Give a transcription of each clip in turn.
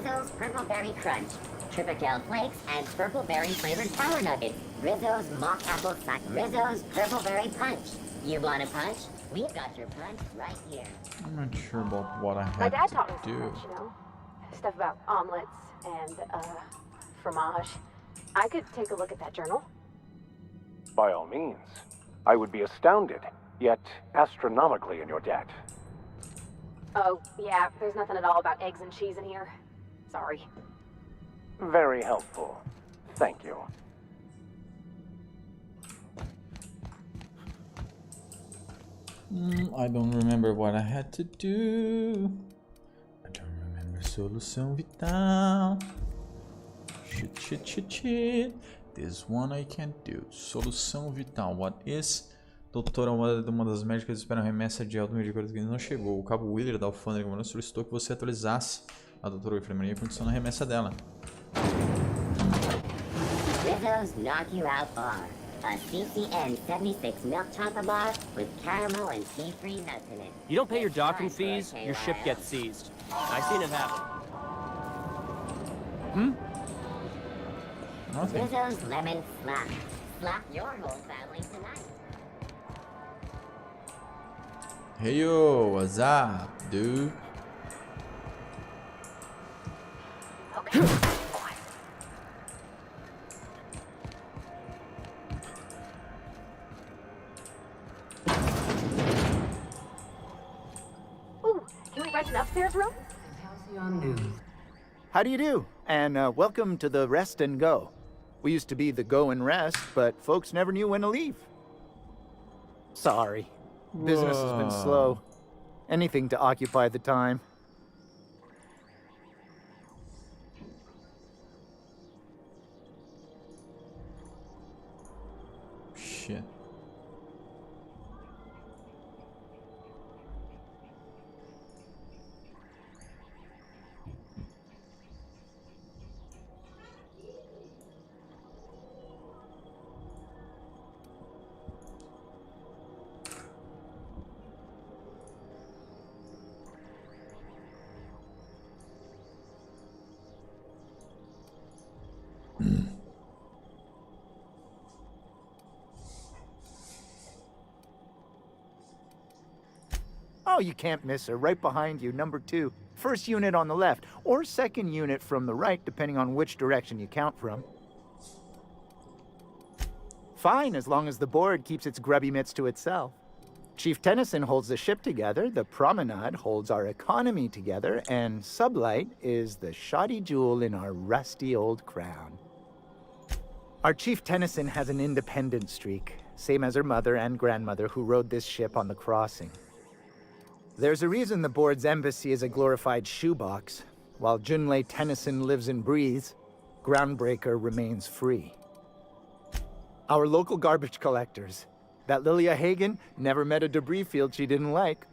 Rizzo's Purple Berry Crunch, Triple Flakes, and Purple Berry flavored Power Nuggets. Rizzo's Mock Apple Sack. Rizzo's Purple Berry Punch. You want a punch? We've got your punch right here. I'm not sure about what I have My dad to taught me do. so much, you know? Stuff about omelets and, fromage. I could take a look at that journal. By all means. I would be astounded, yet astronomically in your debt. Oh, yeah, there's nothing at all about eggs and cheese in here. Sorry. Very helpful. Thank you. I don't remember what I had to do. I don't remember Solução Vital. Shit. This one I can't do. Solução Vital. What is? Doutora, uma das médicas espera remessa de alto medicamento que não chegou. O cabo Wheeler da alfândega solicitou que você atualizasse a doutora enfermaria em função da remessa dela. Rizzo's Knock You Out Bar. A CCN 76 milk chocolate bar with caramel and tea-free nuts in it. You don't pay your docking fees, your ship gets seized. I seen it happen. Nothing. Rizzo's Lemon Slap. Slap your whole family tonight. Hey yo, what's up, dude? Okay. Ooh, can we rent an upstairs room? How do you do? And welcome to the Rest and Go. We used to be the Go and Rest, but folks never knew when to leave. Sorry. Business has been slow. Anything to occupy the time. Shit. Oh, you can't miss her. Right behind you, number 2. First unit on the left, or second unit from the right, depending on which direction you count from. Fine, as long as the board keeps its grubby mitts to itself. Chief Tennyson holds the ship together, the Promenade holds our economy together, and Sublight is the shoddy jewel in our rusty old crown. Our Chief Tennyson has an independent streak, same as her mother and grandmother who rode this ship on the crossing. There's a reason the board's embassy is a glorified shoebox. While Junlei Tennyson lives and breathes, Groundbreaker remains free. Our local garbage collectors. That Lilia Hagen never met a debris field she didn't like.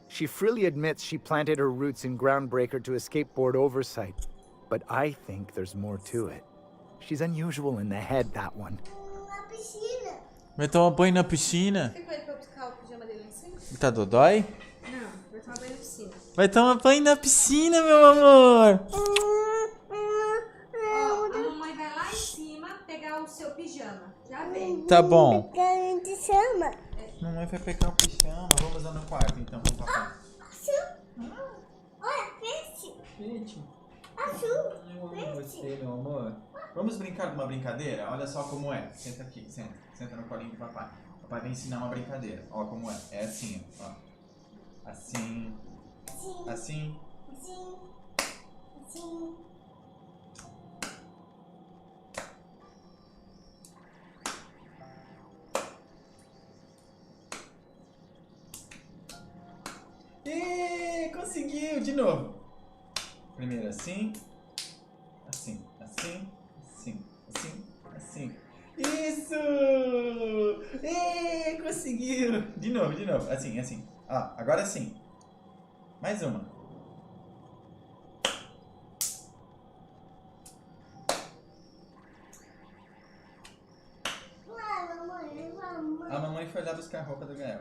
She freely admits she planted her roots in Groundbreaker to escape board oversight. But I think there's more to it. She's unusual in the head, that one. Vai tomar banho na piscina? Você foi pra buscar o pijama dele lá em cima? Tá dodói? Não, vai tomar banho na piscina. Vai tomar banho na piscina, meu amor! Ó, a mamãe vai lá em cima pegar o seu pijama. Já vem. Tá bom. Mamãe vai pegar o pijama. Vamos lá no quarto, então. Vamos pra Olha, peixe. Peixe. Azul. Eu amo você, meu amor. Vamos brincar de uma brincadeira? Olha só como é. Senta aqui, senta. Senta no colinho do papai. Papai vai ensinar uma brincadeira. Ó como é. É assim, ó. Assim. Assim. Assim. Conseguiu! De novo. Primeiro assim. Assim. Assim. Assim. Assim. Assim. Isso! Conseguiu! De novo. Assim, assim. Ó, agora sim. Mais uma. A mamãe foi lá buscar a roupa do Gael.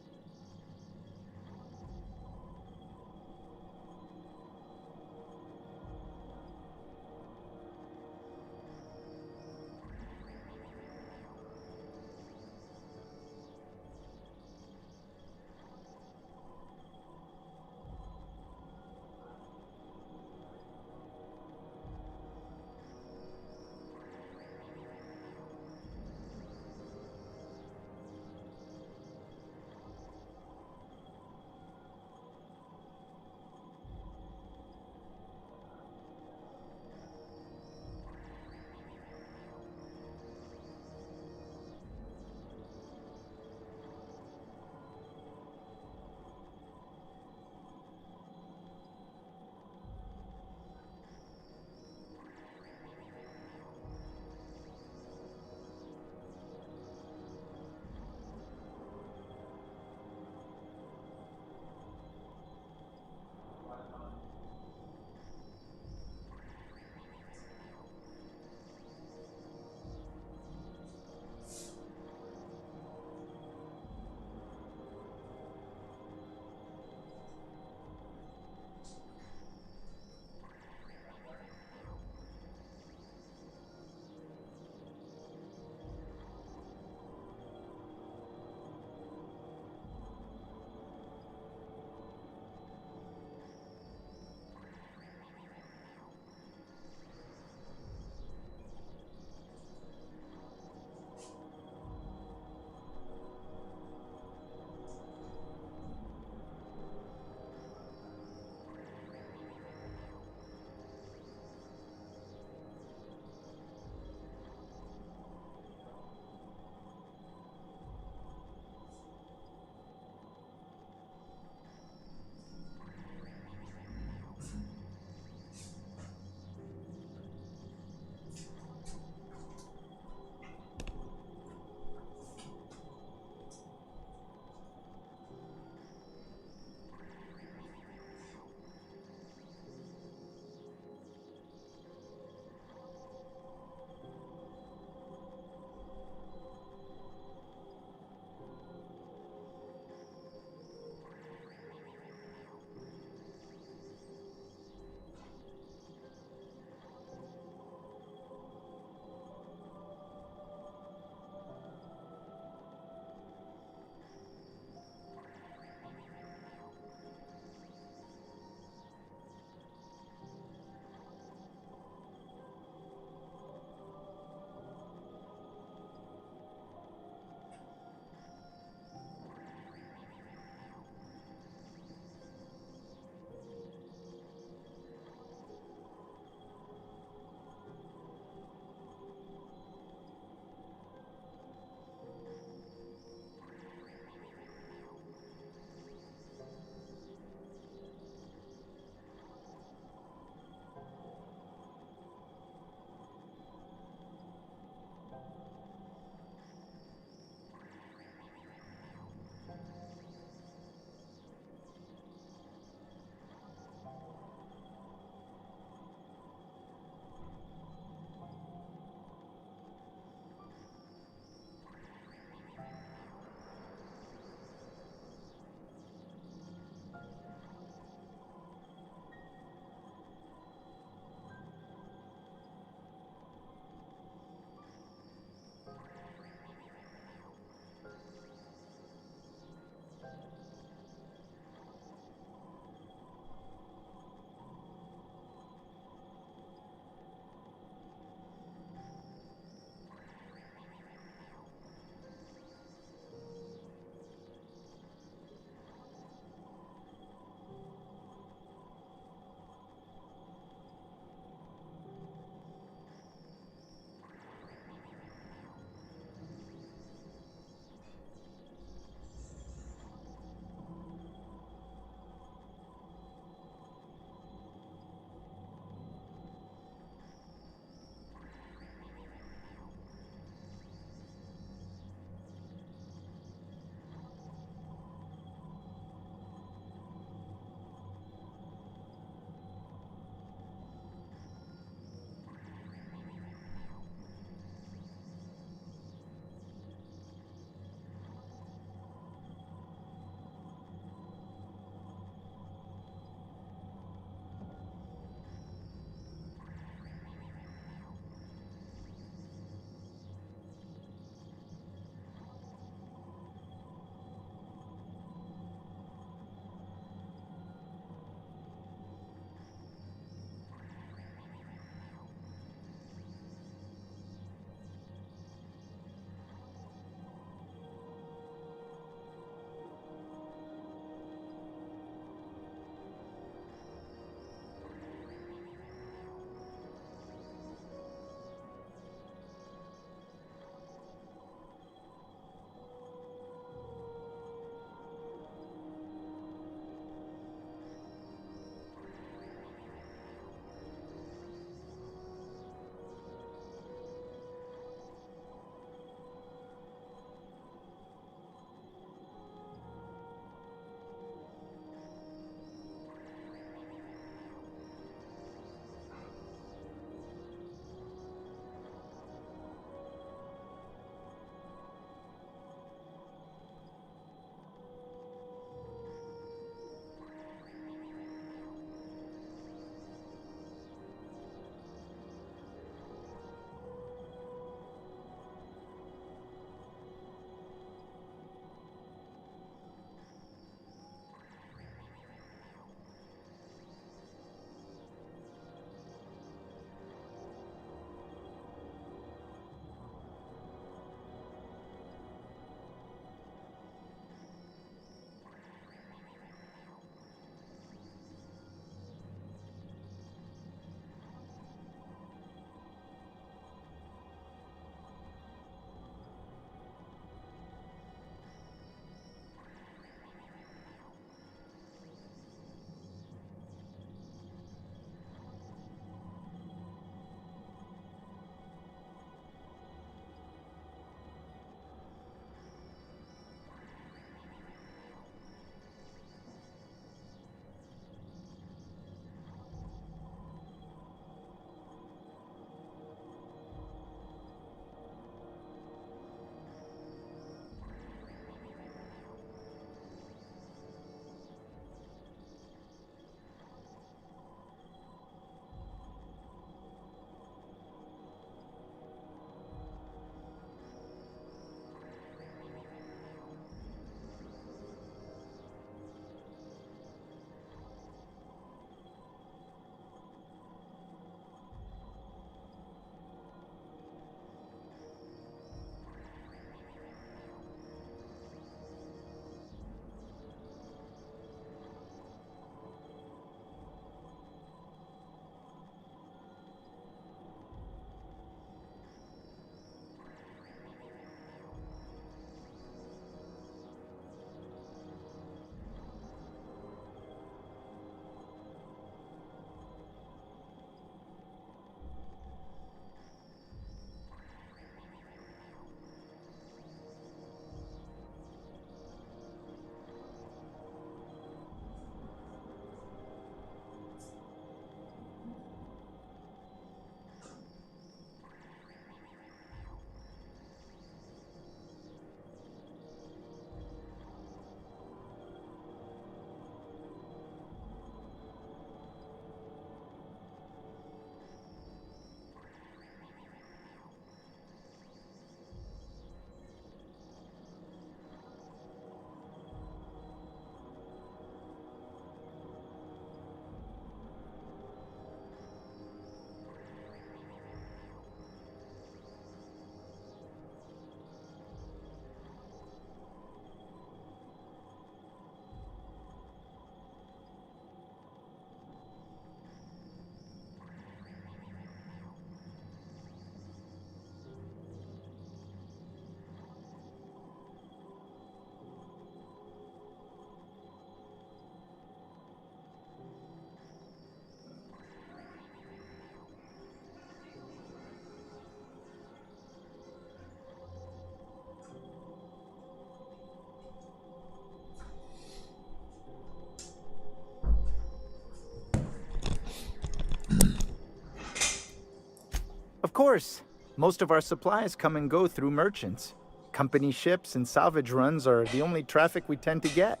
course. Most of our supplies come and go through merchants. Company ships and salvage runs are the only traffic we tend to get.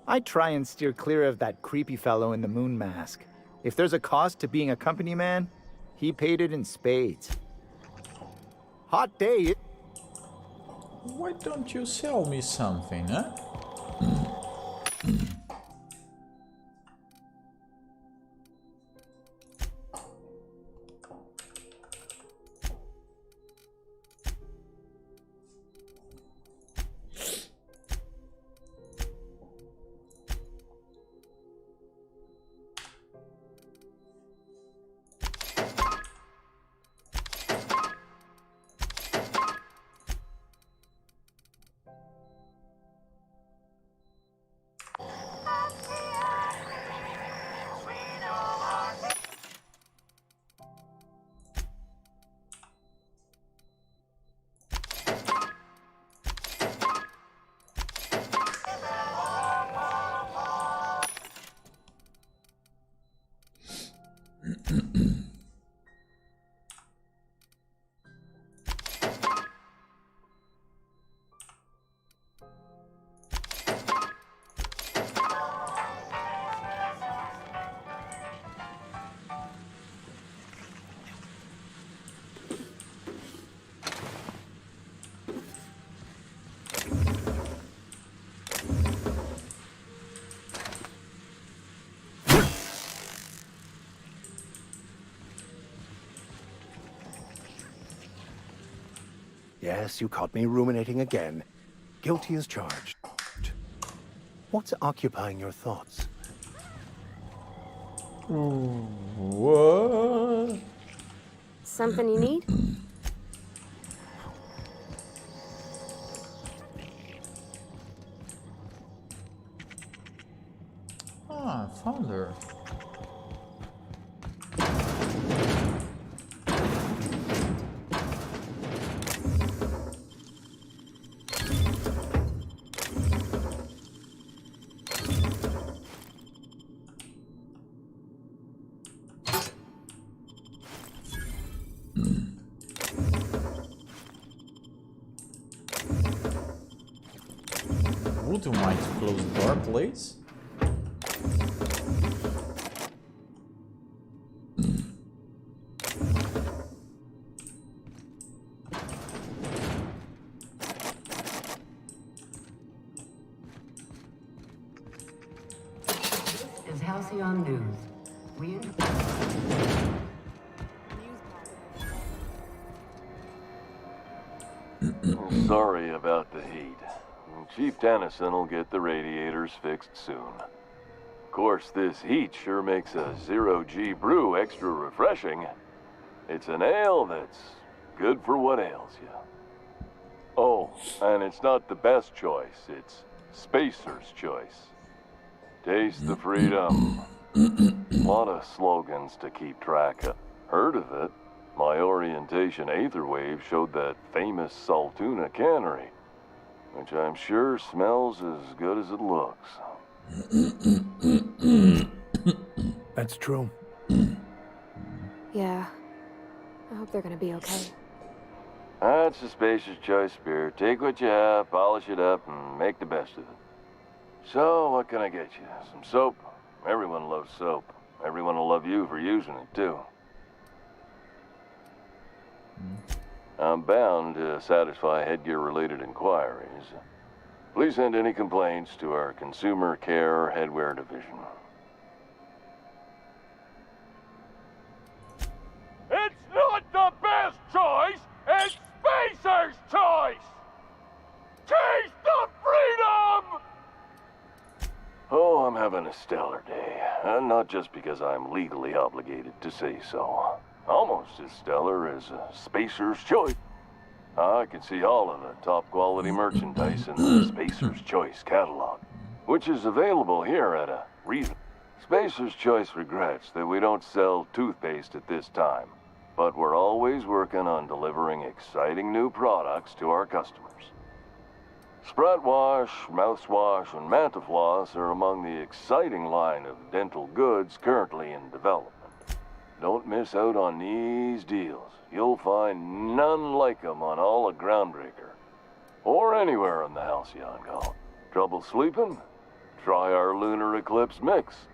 I try and steer clear of that creepy fellow in the moon mask. If there's a cost to being a company man, he paid it in spades. Hot day. Why don't you sell me something, huh? Yes, you caught me ruminating again. Guilty as charged. What's occupying your thoughts? What? Something you need? Ah, found her. Would you mind to close the door, please? This is Halcyon News. Sorry about the heat. Chief Tennyson will get the radiators fixed soon. Of course, this heat sure makes a zero-G brew extra refreshing. It's an ale that's good for what ails you. Oh, and it's not the best choice. It's Spacer's Choice. Taste the freedom. A lot of slogans to keep track of. Heard of it? My orientation Aetherwave showed that famous Saltuna cannery, which I'm sure smells as good as it looks. That's true. Yeah. I hope they're gonna be okay. That's a Spacer's Choice beer. Take what you have, polish it up, and make the best of it. So, what can I get you? Some soap? Everyone loves soap. Everyone will love you for using it, too. I'm bound to satisfy headgear-related inquiries. Please send any complaints to our Consumer Care Headwear Division. It's not the best choice! It's Spacer's Choice! Taste the freedom! Oh, I'm having a stellar day. And not just because I'm legally obligated to say so. Almost as stellar as Spacer's Choice. I can see all of the top quality merchandise in the Spacer's Choice catalog, which is available here at a reason. Spacer's Choice regrets that we don't sell toothpaste at this time, but we're always working on delivering exciting new products to our customers. Sprout Wash, Mouthwash, and Mantafloss are among the exciting line of dental goods currently in development. Don't miss out on these deals. You'll find none like 'em on all of Groundbreaker. Or anywhere on the Halcyon Call. Trouble sleeping? Try our Lunar Eclipse mix.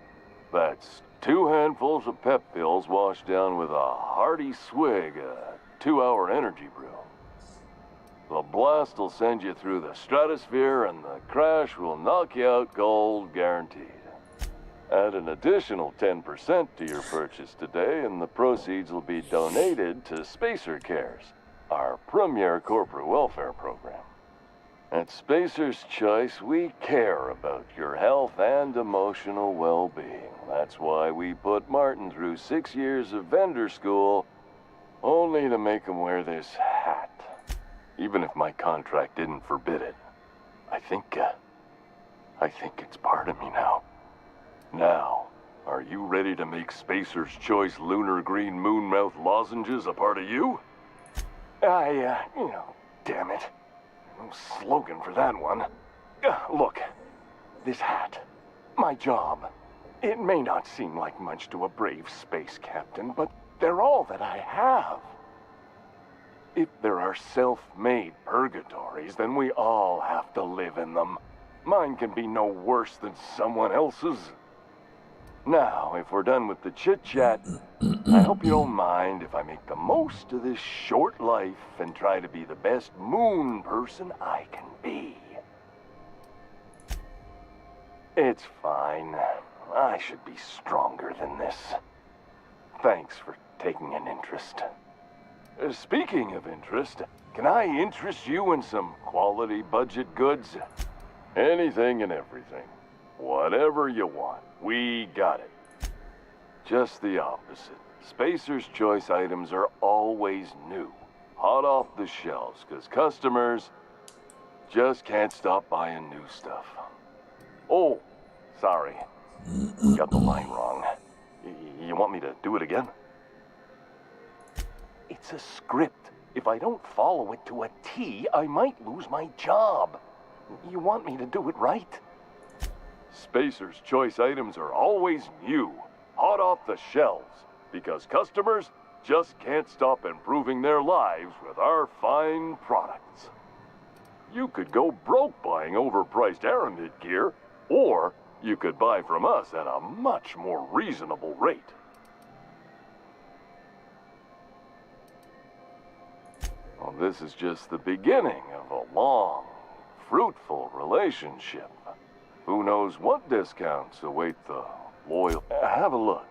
That's 2 handfuls of pep pills washed down with a hearty swig of 2-hour energy brew. The blast will send you through the stratosphere and the crash will knock you out cold guaranteed. Add an additional 10% to your purchase today and the proceeds will be donated to Spacer Cares, our premier corporate welfare program. At Spacer's Choice, we care about your health and emotional well-being. That's why we put Martin through 6 years of vendor school, only to make him wear this hat. Even if my contract didn't forbid it. I think it's part of me now. Now, are you ready to make Spacer's Choice Lunar Green Moonmouth lozenges a part of you? Damn it. No slogan for that one. Look, this hat, my job. It may not seem like much to a brave space captain, but they're all that I have. If there are self-made purgatories, then we all have to live in them. Mine can be no worse than someone else's. Now, if we're done with the chit-chat, I hope you don't mind if I make the most of this short life and try to be the best moon person I can be. It's fine. I should be stronger than this. Thanks for taking an interest. Speaking of interest, can I interest you in some quality budget goods? Anything and everything. Whatever you want, we got it. Just the opposite. Spacer's Choice items are always new, hot off the shelves, because customers just can't stop buying new stuff. Oh, sorry. Got the line wrong. You want me to do it again? It's a script. If I don't follow it to a T, I might lose my job. You want me to do it right? Spacer's Choice items are always new, hot off the shelves, because customers just can't stop improving their lives with our fine products. You could go broke buying overpriced Aramid gear, or you could buy from us at a much more reasonable rate. Well, this is just the beginning of a long, fruitful relationship. Who knows what discounts await the loyal... Have a look.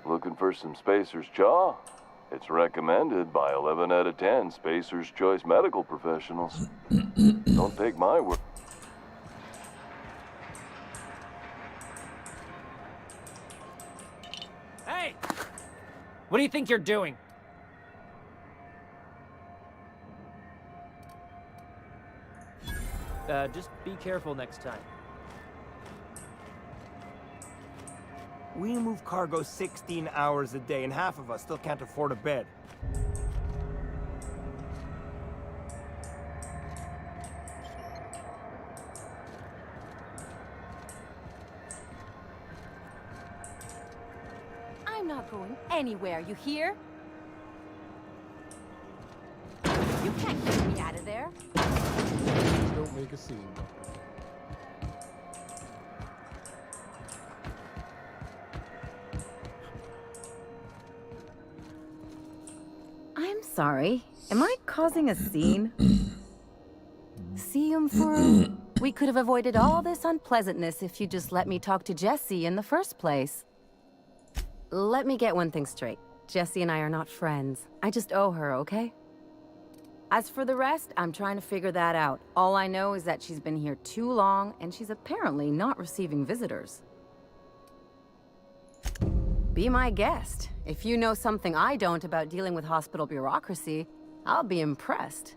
Looking for some Spacer's Chaw? It's recommended by 11 out of 10 Spacer's Choice medical professionals. Don't take my word. Hey! What do you think you're doing? Just be careful next time. We move cargo 16 hours a day, and half of us still can't afford a bed. I'm not going anywhere, you hear? You can't get me out of there. Don't make a scene. sorry. Am I causing a scene? See we could have avoided all this unpleasantness if you just let me talk to Jesse in the first place. Let me get one thing straight. Jesse and I are not friends. I just owe her, okay? As for the rest, I'm trying to figure that out. All I know is that she's been here too long, and she's apparently not receiving visitors. Be my guest. If you know something I don't about dealing with hospital bureaucracy, I'll be impressed.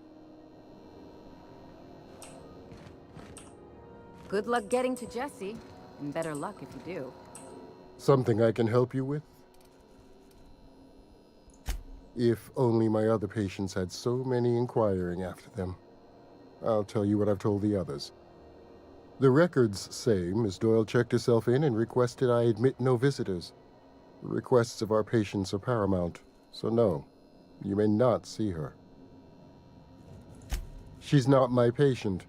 Good luck getting to Jesse, and better luck if you do. Something I can help you with? If only my other patients had so many inquiring after them. I'll tell you what I've told the others. The records say Miss Doyle checked herself in and requested I admit no visitors. The requests of our patients are paramount, so no, you may not see her. She's not my patient.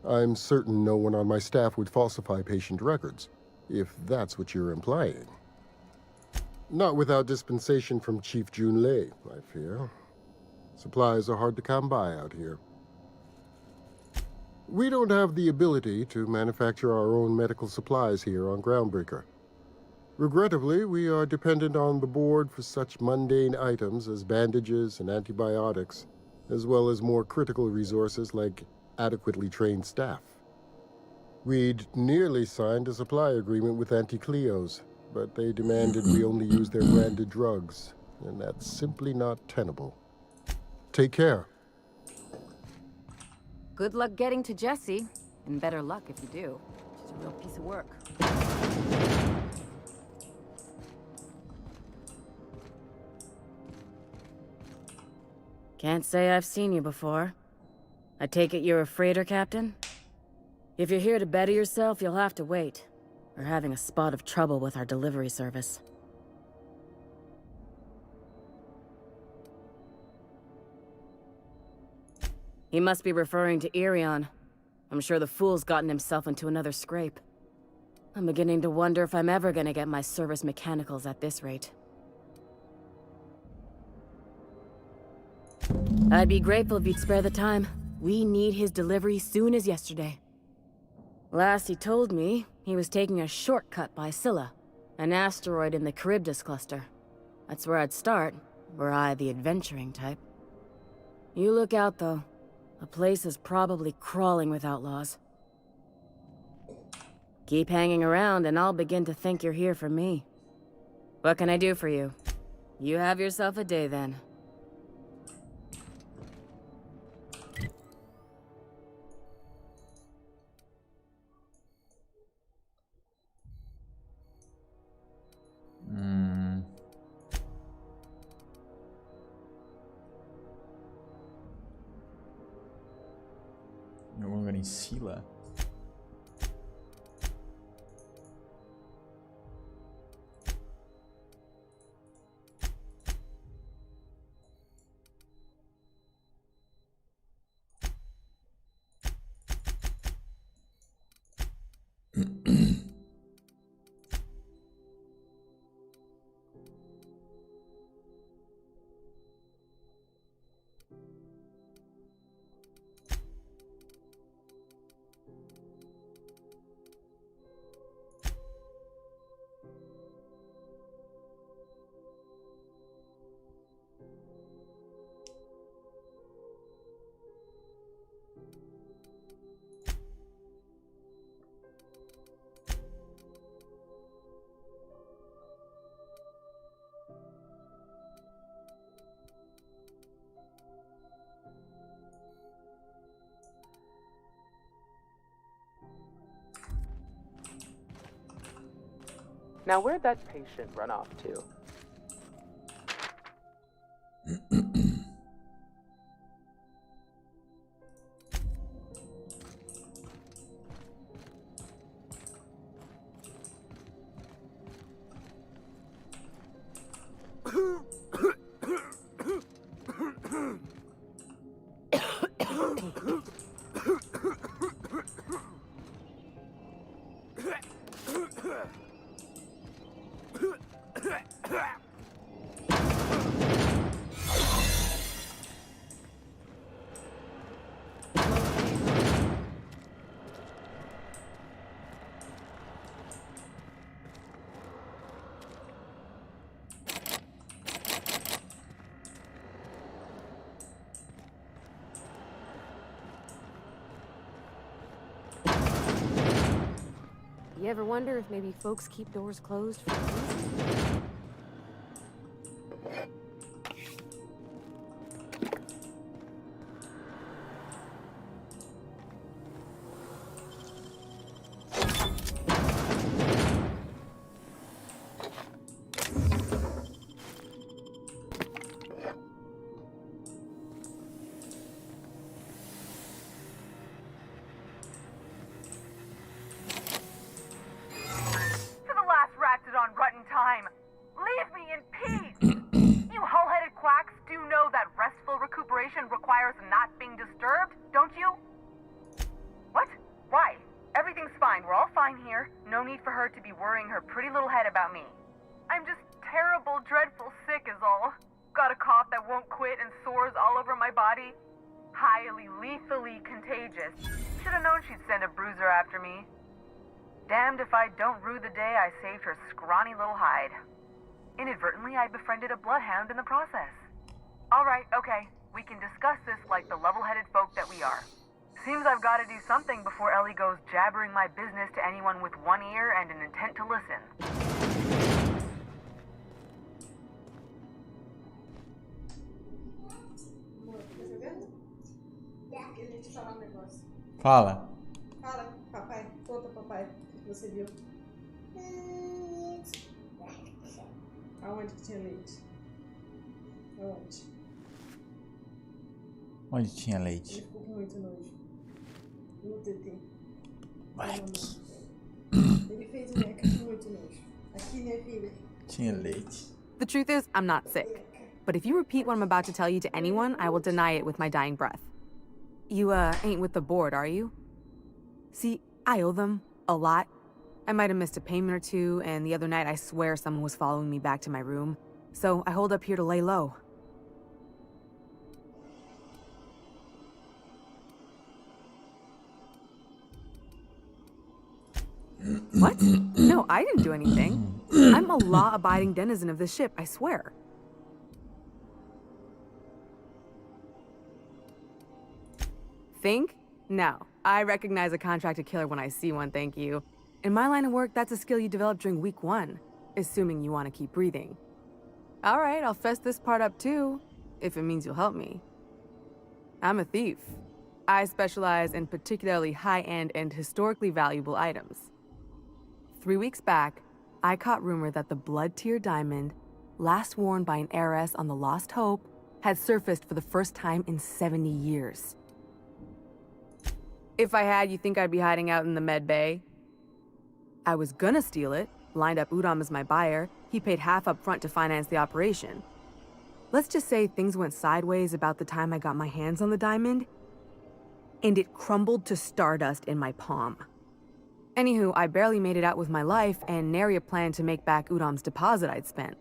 I'm certain no one on my staff would falsify patient records, if that's what you're implying. Not without dispensation from Chief Junlei, I fear. Supplies are hard to come by out here. We don't have the ability to manufacture our own medical supplies here on Groundbreaker. Regrettably, we are dependent on the board for such mundane items as bandages and antibiotics, as well as more critical resources like adequately trained staff. We'd nearly signed a supply agreement with Anti-Cleos, but they demanded we only use their branded drugs, and that's simply not tenable. Take care. Good luck getting to Jesse, and better luck if you do. She's a real piece of work. Can't say I've seen you before. I take it you're a freighter captain? If you're here to better yourself, you'll have to wait. We're having a spot of trouble with our delivery service. He must be referring to Irion. I'm sure the fool's gotten himself into another scrape. I'm beginning to wonder if I'm ever gonna get my service mechanicals at this rate. I'd be grateful if you'd spare the time. We need his delivery soon as yesterday. Last he told me, he was taking a shortcut by Scylla, an asteroid in the Charybdis cluster. That's where I'd start, were I the adventuring type. You look out, though. The place is probably crawling with outlaws. Keep hanging around, and I'll begin to think you're here for me. What can I do for you? You have yourself a day, then. Em algum lugar em Scylla? Now, where'd that patient run off to? You ever wonder if maybe folks keep doors closed for a reason? Highly, lethally contagious. Should have known she'd send a bruiser after me. Damned if I don't rue the day I saved her scrawny little hide. Inadvertently, I befriended a bloodhound in the process. Alright, okay. We can discuss this like the level-headed folk that we are. Seems I've got to do something before Ellie goes jabbering my business to anyone with one ear and an intent to listen. Fala. Fala, papai. Conta, papai. O que você viu? Aonde que tinha leite? Aonde? Onde tinha leite? Ele ficou com muito nojo. No TT. Moleque. Ele fez meca com muito nojo. Aqui, né, filha? Tinha leite. The truth is, I'm not sick. But if you repeat what I'm about to tell you to anyone, I will deny it with my dying breath. You, ain't with the board, are you? See, I owe them a lot. I might have missed a payment or two, and the other night I swear someone was following me back to my room. So I hold up here to lay low. What? No, I didn't do anything. I'm a law-abiding denizen of this ship, I swear. Think? No. I recognize a contracted killer when I see one, thank you. In my line of work, that's a skill you develop during week 1, assuming you want to keep breathing. Alright, I'll fess this part up too, if it means you'll help me. I'm a thief. I specialize in particularly high-end and historically valuable items. 3 weeks back, I caught rumor that the Blood Tier diamond, last worn by an heiress on the Lost Hope, had surfaced for the first time in 70 years. If I had, you think I'd be hiding out in the med bay? I was gonna steal it, lined up Udom as my buyer. He paid half up front to finance the operation. Let's just say things went sideways about the time I got my hands on the diamond, and it crumbled to stardust in my palm. Anywho, I barely made it out with my life, and nary a plan to make back Udom's deposit I'd spent.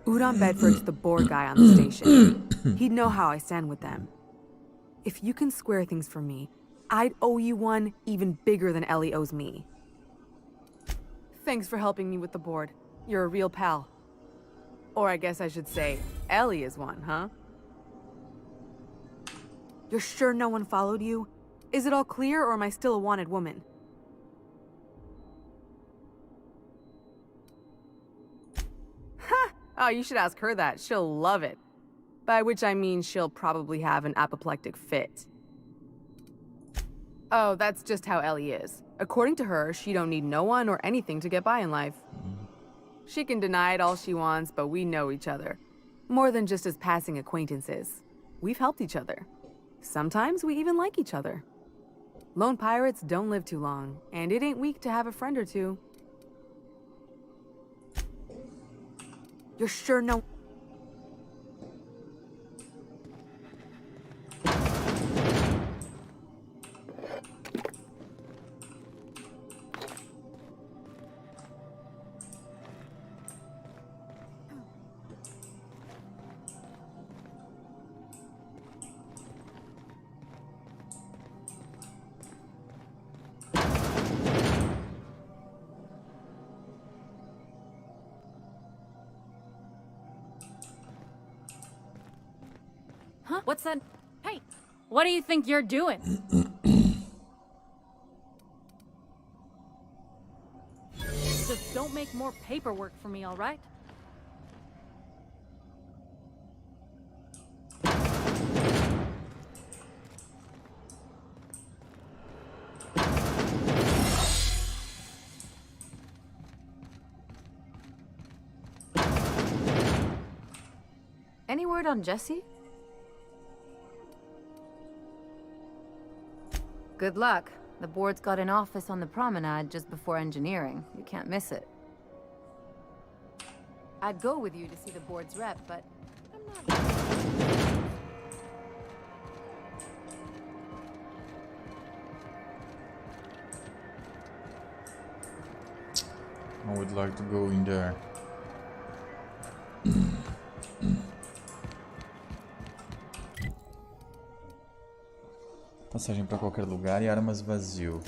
Udom Bedford's the board guy on the station. He'd know how I stand with them. If you can square things for me, I'd owe you one even bigger than Ellie owes me. Thanks for helping me with the board. You're a real pal. Or I guess I should say, Ellie is one, huh? You're sure no one followed you? Is it all clear, or am I still a wanted woman? Ha! Oh, you should ask her that. She'll love it. By which I mean she'll probably have an apoplectic fit. Oh, that's just how Ellie is. According to her, she don't need no one or anything to get by in life. She can deny it all she wants, but we know each other. More than just as passing acquaintances. We've helped each other. Sometimes we even like each other. Lone pirates don't live too long, and it ain't weak to have a friend or two. You're sure no... Huh? What's that? Hey! What do you think you're doing? Just don't make more paperwork for me, all right? Any word on Jesse? Good luck. The board's got an office on the promenade just before engineering. You can't miss it. I'd go with you to see the board's rep, but I'm not... I would like to go in there. Passagem para qualquer lugar e armas vazio.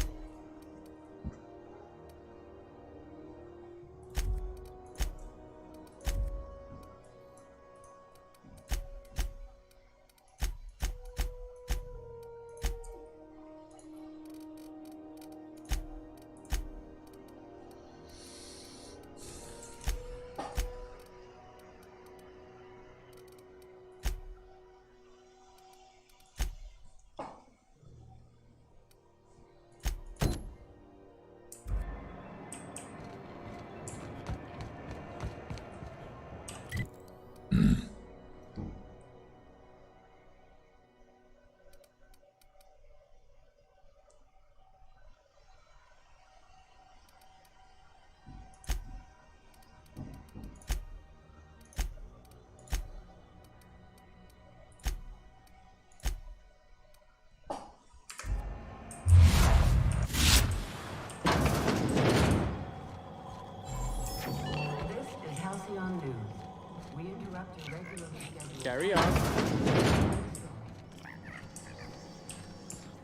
Carry on.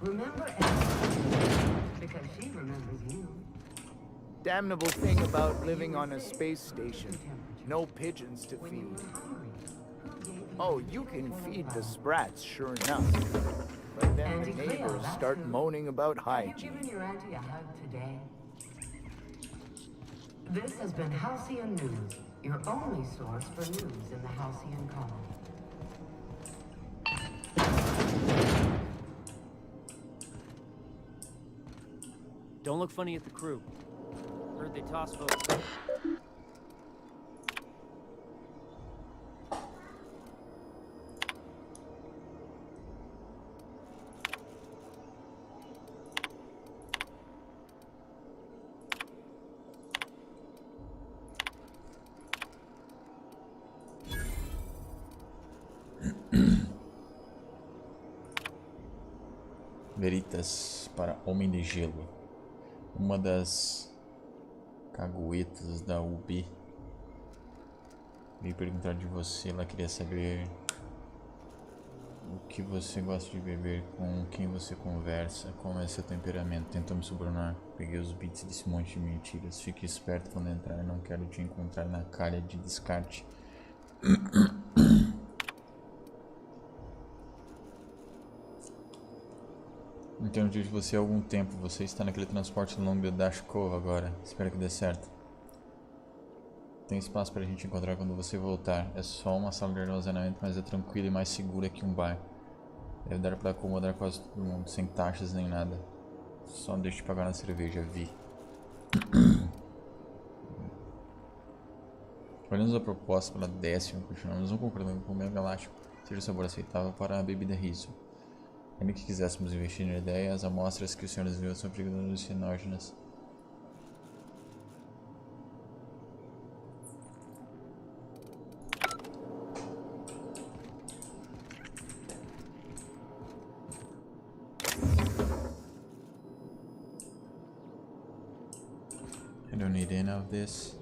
Remember everything, because she remembers you. Damnable thing about living on a space station. No pigeons to feed. Oh, you can feed the sprats, sure enough. But then the neighbors start moaning about hygiene. Have you given your auntie a hug today? This has been Halcyon News, your only source for news in the Halcyon colony. Don't look funny at the crew. Heard they toss folks. Veritas para Homem de Gelo. Uma das caguetas da UB veio perguntar de você. Ela queria saber o que você gosta de beber, com quem você conversa, como é seu temperamento. Tentou me subornar. Peguei os bits desse monte de mentiras. Fique esperto quando entrar. Não quero te encontrar na calha de descarte. Entendo de você há algum tempo. Você está naquele transporte longo de Dashkov agora. Espero que dê certo. Tem espaço para a gente encontrar quando você voltar. É só uma sala de armazenamento, mas é tranquila e mais segura que um bar. Deve dar para acomodar quase todo mundo, sem taxas nem nada. Só não deixe de pagar na cerveja, vi. Olhamos a proposta pela 10ª, continuamos não concordando com o meio galáctico. Seja o sabor aceitável para a bebida riso. Ainda que quiséssemos investir na ideia, as amostras que o senhor nos viu são alucinógenas. I don't need any of this.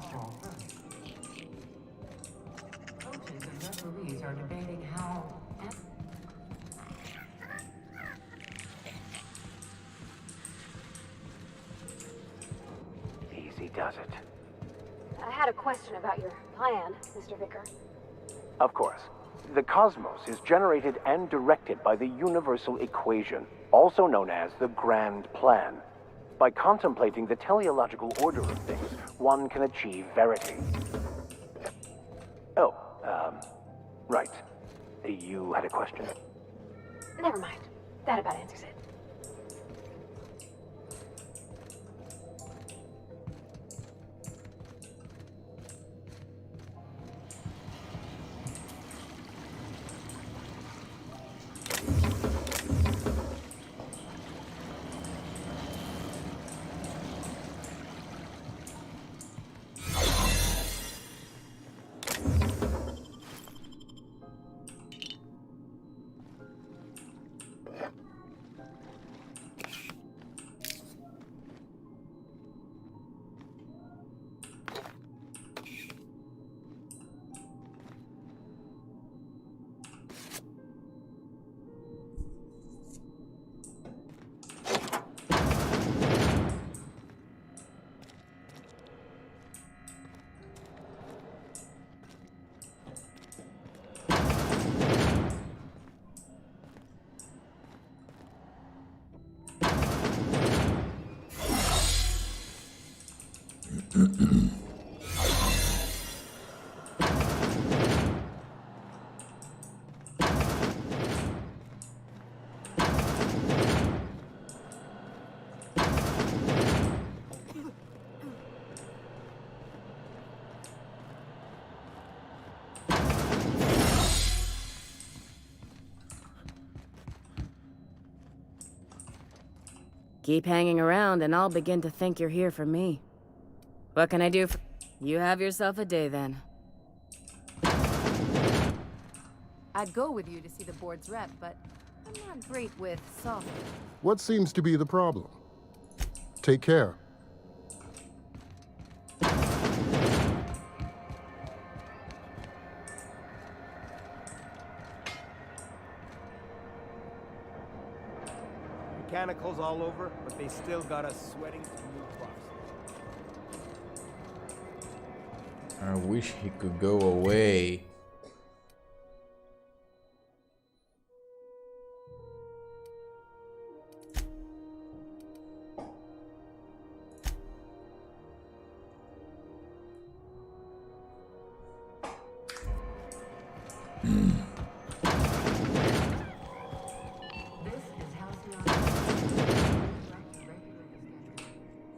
softball first. Coaches and referees are debating how... Easy does it. I had a question about your plan, Mr. Vicker. Of course. The cosmos is generated and directed by the universal equation, also known as the Grand Plan. By contemplating the teleological order of things, one can achieve verity. Oh, right. You had a question? Never mind. That about answers it. Keep hanging around and I'll begin to think you're here for me. What can I do for... You have yourself a day then. I'd go with you to see the board's rep, but I'm not great with soft... What seems to be the problem? Take care. Mechanicals all over, but they still got us sweating through new process. I wish he could go away.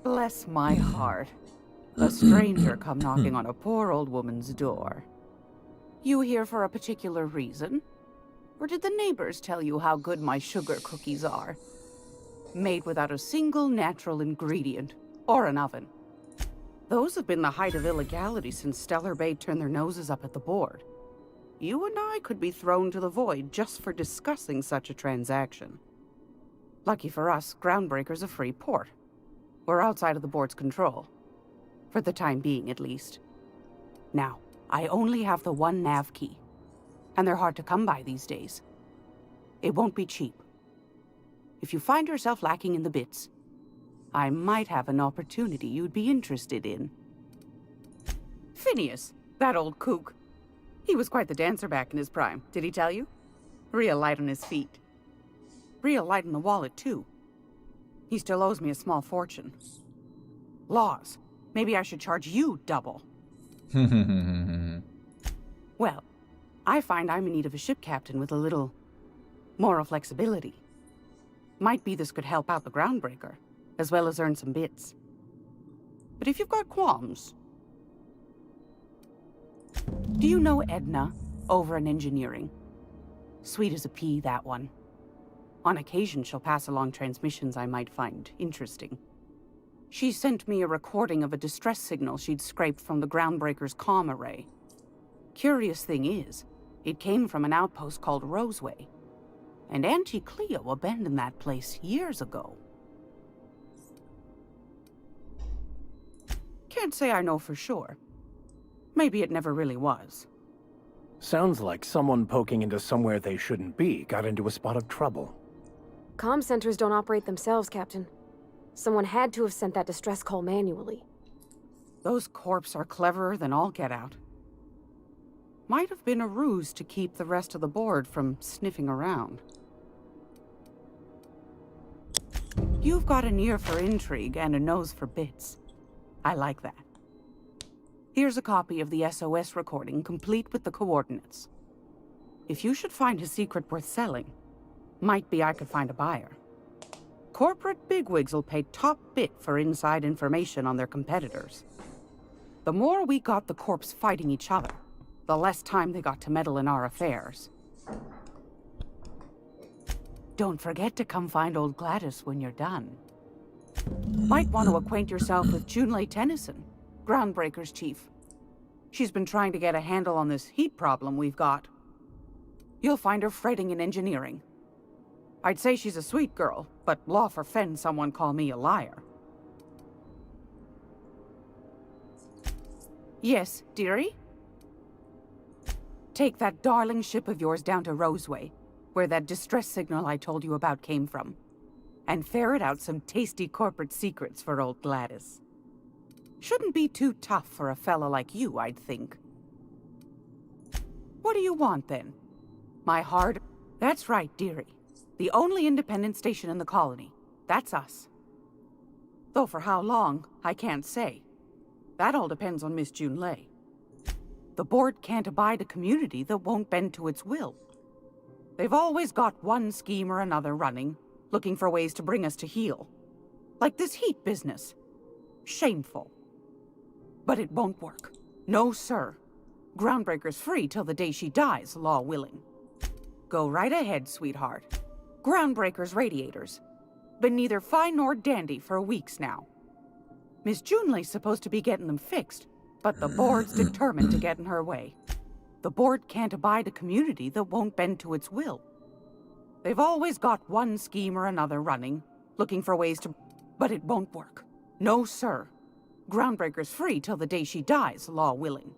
Bless my heart. A stranger come knocking on a poor old woman's door. You here for a particular reason? Or did the neighbors tell you how good my sugar cookies are? Made without a single natural ingredient, or an oven. Those have been the height of illegality since Stellar Bay turned their noses up at the board. You and I could be thrown to the void just for discussing such a transaction. Lucky for us, Groundbreaker's a free port. We're outside of the board's control. For the time being, at least. Now, I only have the one nav key. And they're hard to come by these days. It won't be cheap. If you find yourself lacking in the bits, I might have an opportunity you'd be interested in. Phineas, that old kook. He was quite the dancer back in his prime, did he tell you? Real light on his feet. Real light on the wallet, too. He still owes me a small fortune. Laws. Maybe I should charge you double. Well, I find I'm in need of a ship captain with a little moral flexibility. Might be this could help out the Groundbreaker, as well as earn some bits. But if you've got qualms... Do you know Edna, over in engineering? Sweet as a pea, that one. On occasion, she'll pass along transmissions I might find interesting. She sent me a recording of a distress signal she'd scraped from the Groundbreaker's comm array. Curious thing is, it came from an outpost called Roseway. And Auntie Cleo abandoned that place years ago. Can't say I know for sure. Maybe it never really was. Sounds like someone poking into somewhere they shouldn't be got into a spot of trouble. Comm centers don't operate themselves, Captain. Someone had to have sent that distress call manually. Those corps are cleverer than all get out. Might have been a ruse to keep the rest of the board from sniffing around. You've got an ear for intrigue and a nose for bits. I like that. Here's a copy of the SOS recording, complete with the coordinates. If you should find a secret worth selling, might be I could find a buyer. Corporate bigwigs will pay top bit for inside information on their competitors. The more we got the corps fighting each other, the less time they got to meddle in our affairs. Don't forget to come find old Gladys when you're done. Might want to acquaint yourself with Junlei Tennyson, Groundbreaker's chief. She's been trying to get a handle on this heat problem we've got. You'll find her fretting in engineering. I'd say she's a sweet girl, but law forfend someone call me a liar. Yes, dearie? Take that darling ship of yours down to Roseway, where that distress signal I told you about came from, and ferret out some tasty corporate secrets for old Gladys. Shouldn't be too tough for a fella like you, I'd think. What do you want, then? My hard... That's right, dearie. The only independent station in the colony. That's us. Though for how long, I can't say. That all depends on Miss Junlei. The board can't abide a community that won't bend to its will. They've always got one scheme or another running, looking for ways to bring us to heel. Like this heat business. Shameful. But it won't work. No, sir. Groundbreaker's free till the day she dies, law willing. Go right ahead, sweetheart. Groundbreaker's radiators. Been neither fine nor dandy for weeks now. Miss Junlei's supposed to be getting them fixed, but the board's determined to get in her way. The board can't abide a community that won't bend to its will. They've always got one scheme or another running, looking for ways to... But it won't work. No, sir. Groundbreaker's free till the day she dies, law willing.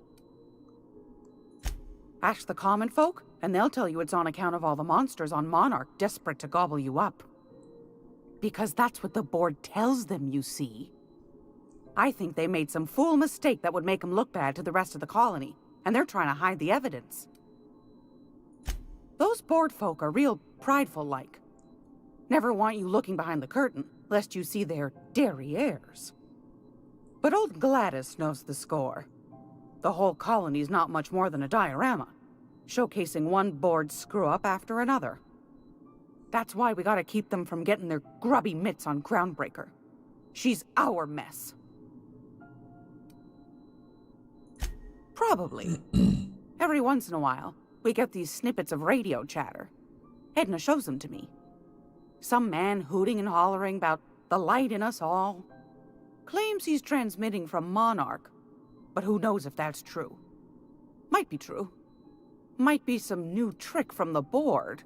Ask the common folk, and they'll tell you it's on account of all the monsters on Monarch desperate to gobble you up. Because that's what the board tells them, you see. I think they made some fool mistake that would make them look bad to the rest of the colony, and they're trying to hide the evidence. Those board folk are real prideful-like. Never want you looking behind the curtain, lest you see their derrieres. But old Gladys knows the score. The whole colony's not much more than a diorama, showcasing one board screw-up after another. That's why we gotta keep them from getting their grubby mitts on Groundbreaker. She's our mess. Probably. Every once in a while, we get these snippets of radio chatter. Edna shows them to me. Some man hooting and hollering about the light in us all. Claims he's transmitting from Monarch, but who knows if that's true. Might be true. Might be some new trick from the board.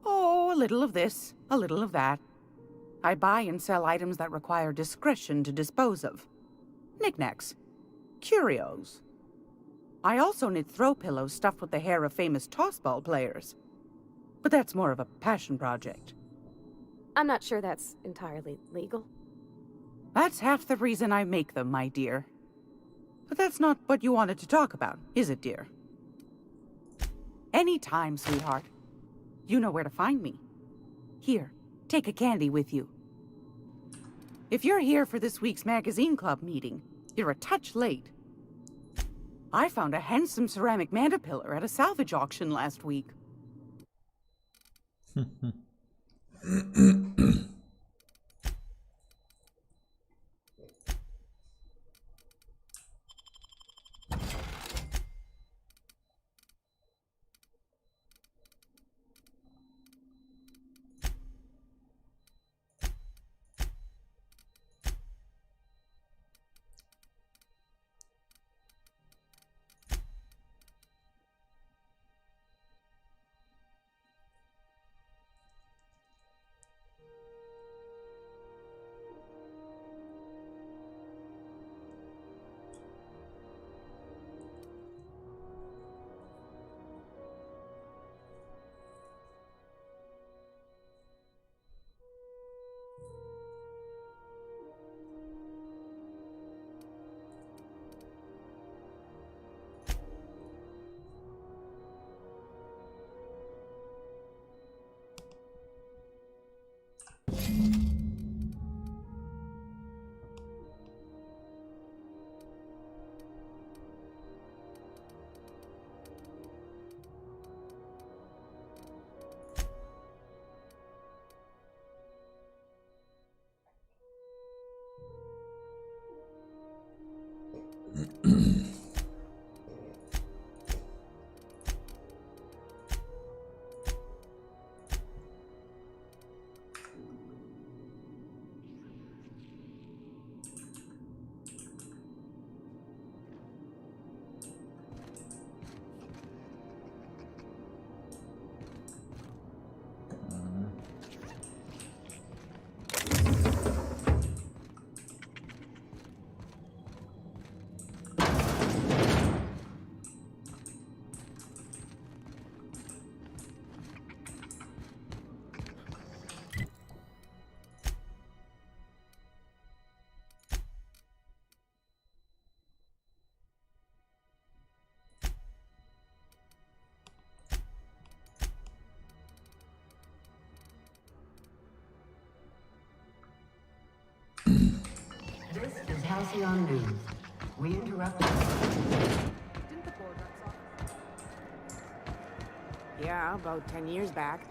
Oh, a little of this, a little of that. I buy and sell items that require discretion to dispose of. Knickknacks. Curios. I also knit throw pillows stuffed with the hair of famous tossball players. But that's more of a passion project. I'm not sure that's entirely legal. That's half the reason I make them, my dear. But that's not what you wanted to talk about, is it, dear? Anytime, sweetheart. You know where to find me. Here, take a candy with you. If you're here for this week's magazine club meeting, you're a touch late. I found a handsome ceramic mandapillar at a salvage auction last week. This is Halcyon News. We interrupt. Yeah, about 10 years back.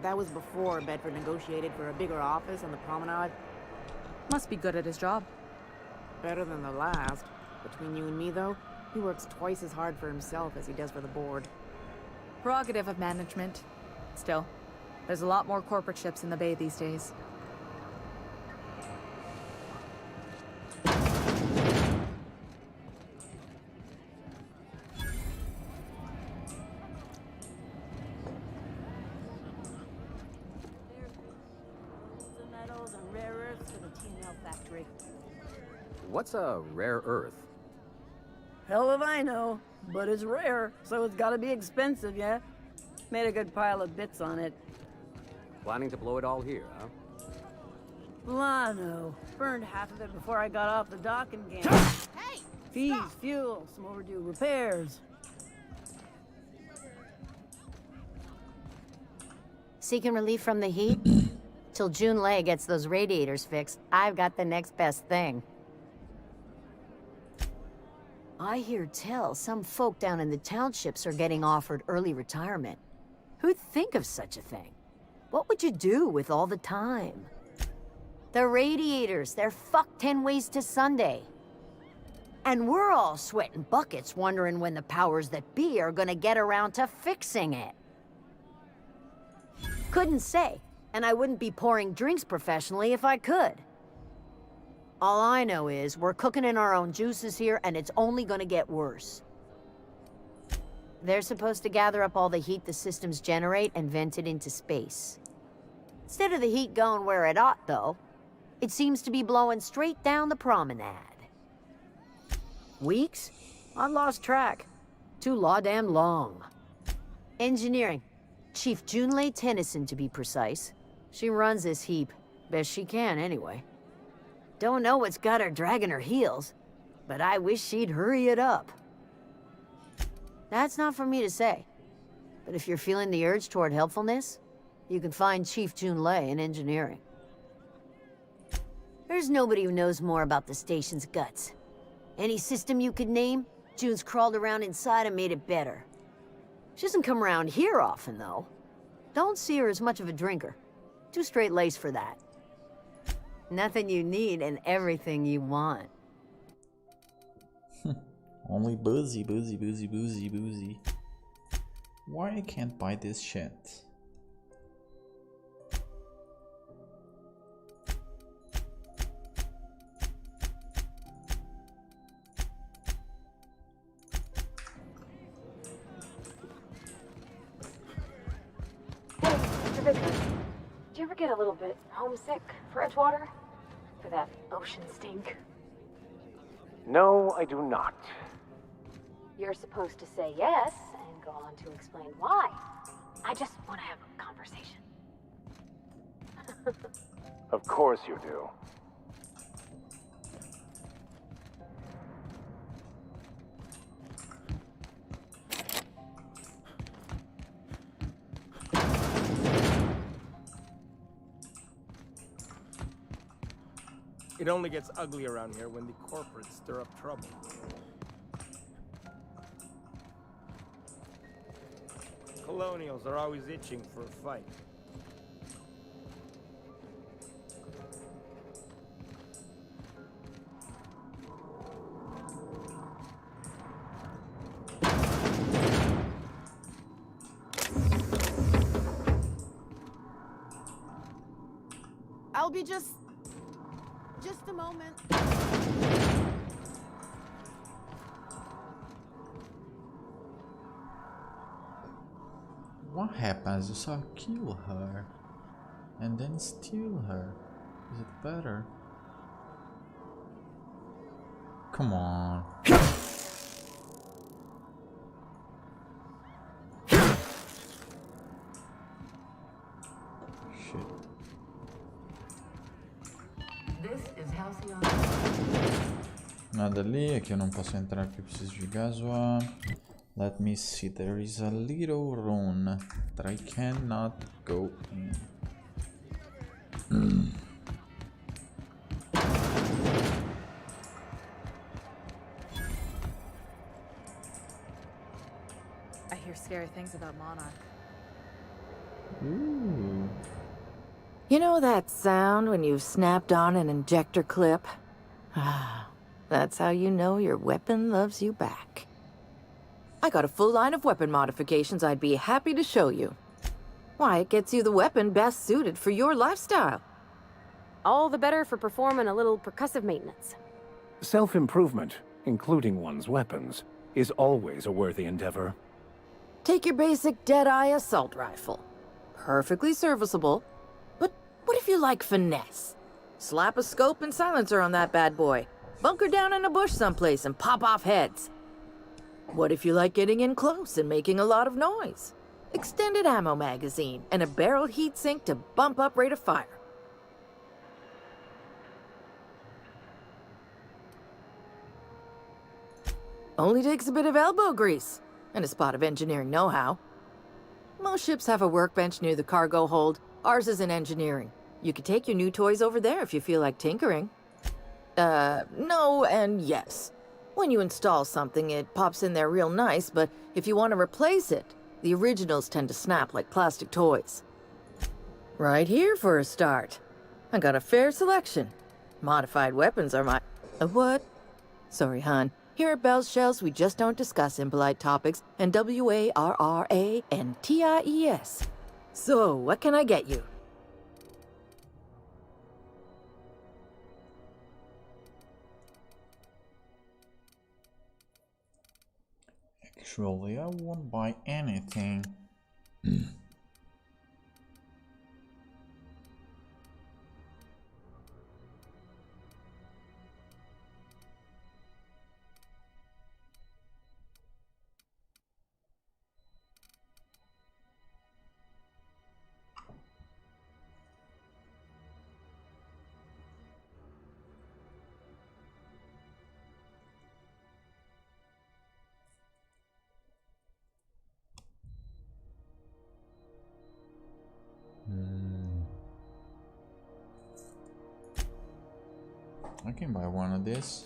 That was before Bedford negotiated for a bigger office on the promenade. Must be good at his job. Better than the last. Between you and me, though, he works twice as hard for himself as he does for the board. Prerogative of management. Still, there's a lot more corporate ships in the bay these days. Metals and rare earths for the TNL factory. What's a rare earth? Hell if I know, but it's rare, so it's gotta be expensive, yeah? Made a good pile of bits on it. Planning to blow it all here, huh? Lano. Burned half of it before I got off the docking game. Hey! Fees, fuel, some overdue repairs. Seeking relief from the heat? Till June Lay gets those radiators fixed, I've got the next best thing. I hear tell some folk down in the townships are getting offered early retirement. Who'd think of such a thing? What would you do with all the time? The radiators, they're fucked 10 ways to Sunday. And we're all sweating buckets wondering when the powers that be are gonna get around to fixing it. Couldn't say, and I wouldn't be pouring drinks professionally if I could. All I know is we're cooking in our own juices here, and it's only gonna get worse. They're supposed to gather up all the heat the systems generate and vent it into space. Instead of the heat going where it ought, though, it seems to be blowing straight down the promenade. Weeks? I lost track. Too law-damn long. Engineering. Chief Junlei Tennyson, to be precise. She runs this heap. Best she can, anyway. Don't know what's got her dragging her heels, but I wish she'd hurry it up. That's not for me to say. But if you're feeling the urge toward helpfulness, you can find Chief Junlei in engineering. There's nobody who knows more about the station's guts. Any system you could name, June's crawled around inside and made it better. She doesn't come around here often, though. Don't see her as much of a drinker. Too straight-laced for that. Nothing you need and everything you want. Only boozy, boozy, boozy, boozy, boozy. Why I can't buy this shit? Hey, Mr. Vickers, do you ever get a little bit homesick for Edgewater? For that ocean stink? No, I do not. You're supposed to say yes and go on to explain why. I just want to have a conversation. Of course you do. It only gets ugly around here when the corporates stir up trouble. Colonials are always itching for a fight. I'll be just a moment. What happens if I kill her and then steal her? Is it better? Come on. Shit. This is Halcyon. Nada ali, aqui eu não posso entrar porque eu preciso de gasoar. Let me see, there is a little room that I cannot go in. I hear scary things about Monarch. Ooh. You know that sound when you've snapped on an injector clip? Ah, that's how you know your weapon loves you back. I got a full line of weapon modifications I'd be happy to show you. Why, it gets you the weapon best suited for your lifestyle. All the better for performing a little percussive maintenance. Self-improvement, including one's weapons, is always a worthy endeavor. Take your basic Deadeye assault rifle. Perfectly serviceable. But what if you like finesse? Slap a scope and silencer on that bad boy. Bunker down in a bush someplace and pop off heads. What if you like getting in close and making a lot of noise? Extended ammo magazine and a barrel heatsink to bump up rate of fire. Only takes a bit of elbow grease and a spot of engineering know-how. Most ships have a workbench near the cargo hold. Ours is in engineering. You could take your new toys over there if you feel like tinkering. No and yes. When you install something, it pops in there real nice, but if you want to replace it, the originals tend to snap like plastic toys. Right here for a start. I got a fair selection. Modified weapons are my... what? Sorry, hon. Here at Bell's Shells, we just don't discuss impolite topics and WARRANTIES. So, what can I get you? Actually, I won't buy anything. I can buy one of this.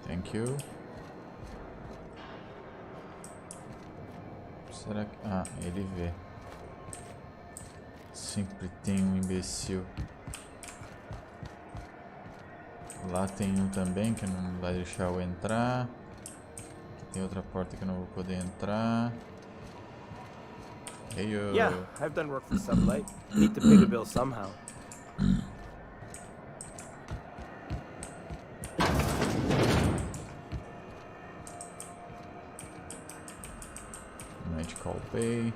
Thank you. Será que... Ah, ele vê. Sempre tem um imbecil. Lá tem um também que não vai deixar eu entrar. Aqui tem outra porta que eu não vou poder entrar. Hey yo. Yeah, I've done work for Sublight. Need to pay the bill somehow. Medical Bay.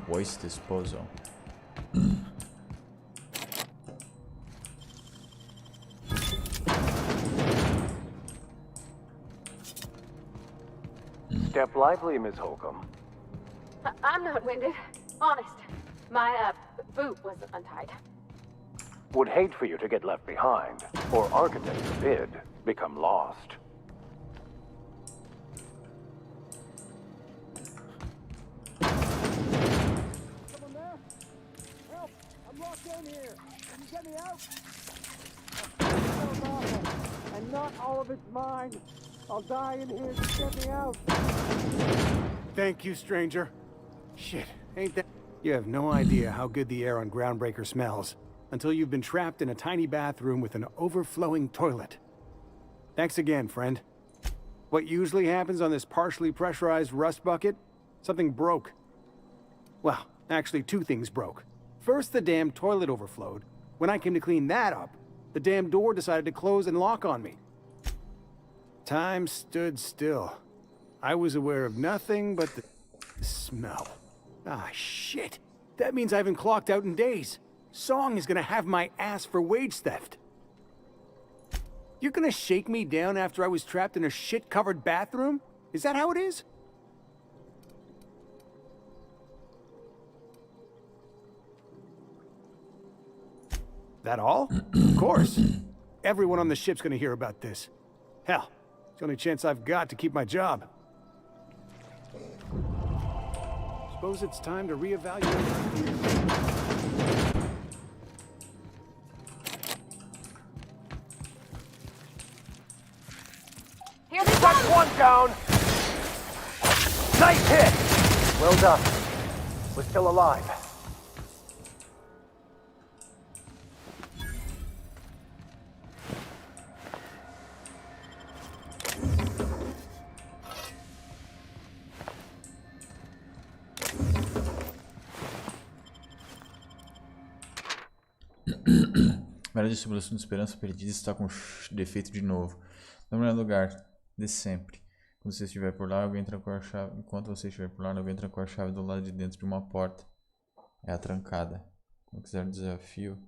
Voice Disposal. Step lively, Miss Holcomb. I'm not winded. Honest. My, boot was untied. Would hate for you to get left behind, or architect forbid, become lost. Someone there? Help! I'm locked in here! Can you get me out? That awful. And not all of it's mine. I'll die in here. Just get me out. Thank you, stranger. Shit, ain't that... You have no idea how good the air on Groundbreaker smells. until you've been trapped in a tiny bathroom with an overflowing toilet. Thanks again, friend. What usually happens on this partially pressurized rust bucket? Something broke. Well, actually 2 things broke. First, the damn toilet overflowed. When I came to clean that up, the damn door decided to close and lock on me. Time stood still. I was aware of nothing but the smell. Ah, shit. That means I haven't clocked out in days. Song is gonna have my ass for wage theft. You're gonna shake me down after I was trapped in a shit-covered bathroom? Is that how it is? That all? Of course. Everyone on the ship's gonna hear about this. Hell, it's the only chance I've got to keep my job. Suppose it's time to reevaluate. That's one down! Nice hit! Well done. We're still alive. Área de simulação de esperança perdida está com defeito de novo. Não é lugar de sempre. Quando você estiver por lá, alguém trancou a chave. Enquanto você estiver por lá, alguém trancou a chave do lado de dentro de uma porta. É a trancada. Quando quiser um desafio,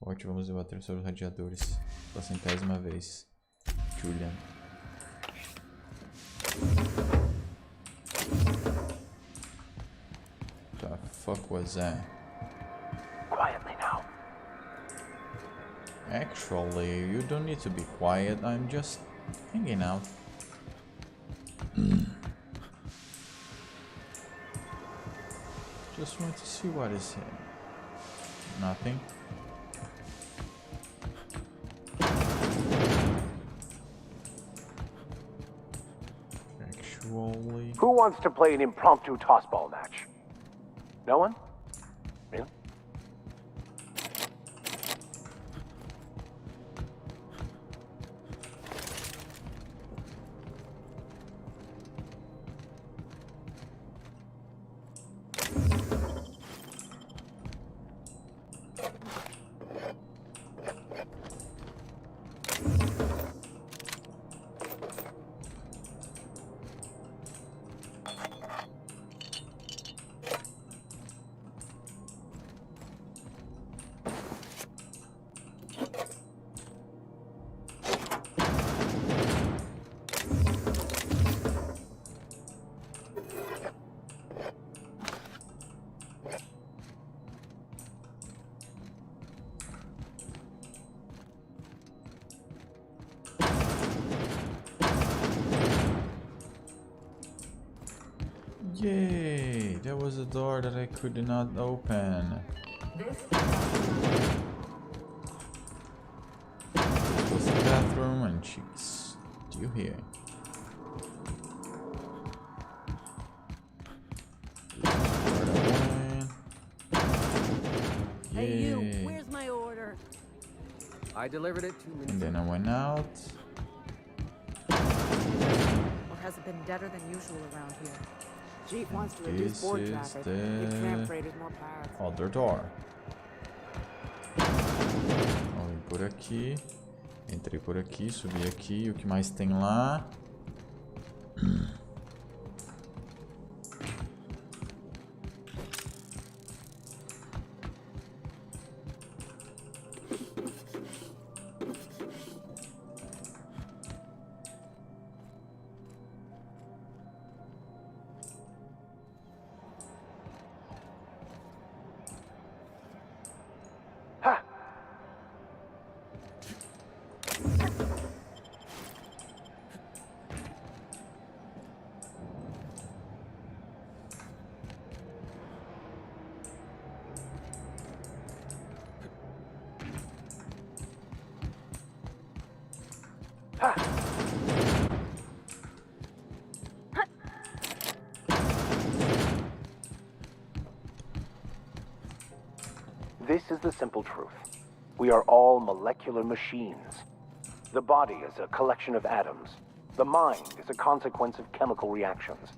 volte, vamos debater sobre os radiadores. Pela 100ª vez. Julian. The fuck was that? Quietly now. Actually, you don't need to be quiet. I'm just hanging out. Just want to see what is here. Nothing. Actually... Who wants to play an impromptu tossball match? No one? Really? Yay! There was a door that I could not open. This was the bathroom and she's still here. Hey you, where's my order? I delivered it 2 minutes And then I went out. Or has it been deader than usual around here? Chief wants to reduce This board is traffic. the Give tram freighters more power. other door. Vou vir por aqui. Entrei por aqui, subi aqui. O que mais tem lá? This is the simple truth. We are all molecular machines. The body is a collection of atoms. The mind is a consequence of chemical reactions.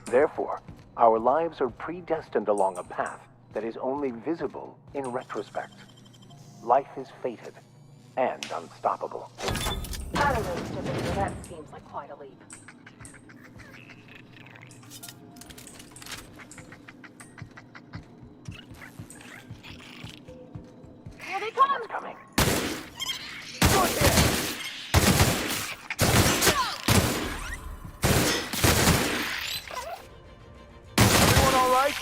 Therefore, our lives are predestined along a path that is only visible in retrospect. Life is fated and unstoppable. I don't know, stupid, but that seems like quite a leap. Here they come! It's coming. Everyone all right?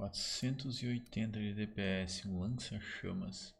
.480 de DPS, um lança-chamas.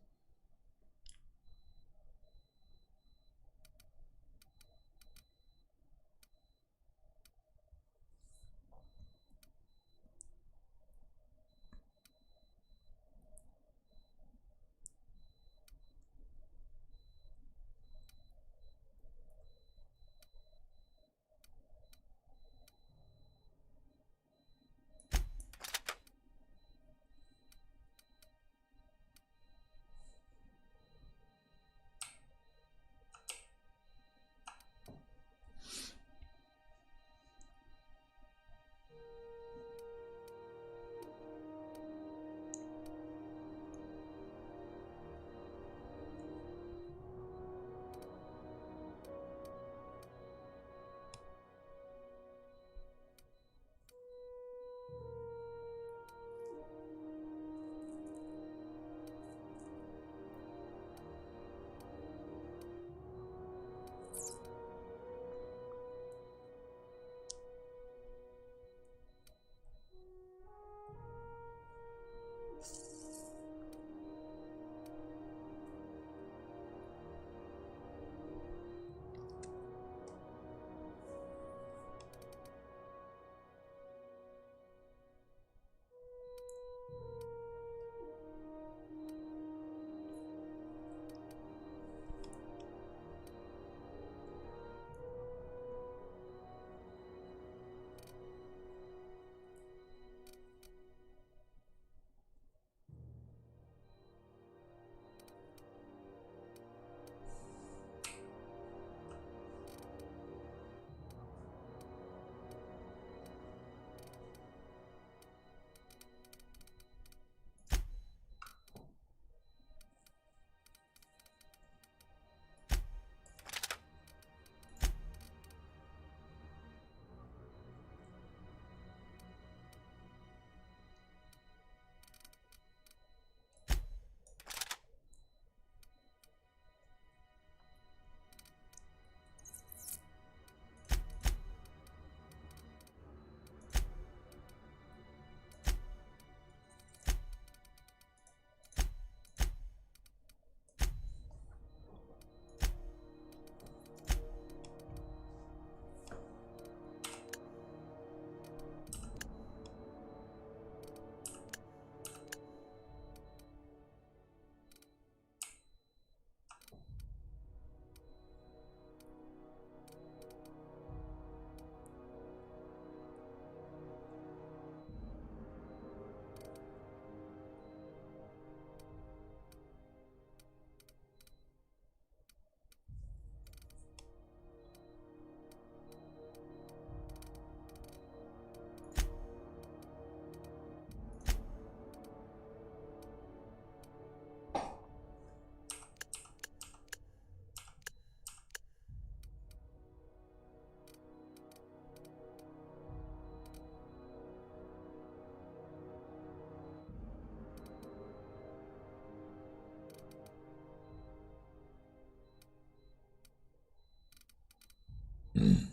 Diálogo.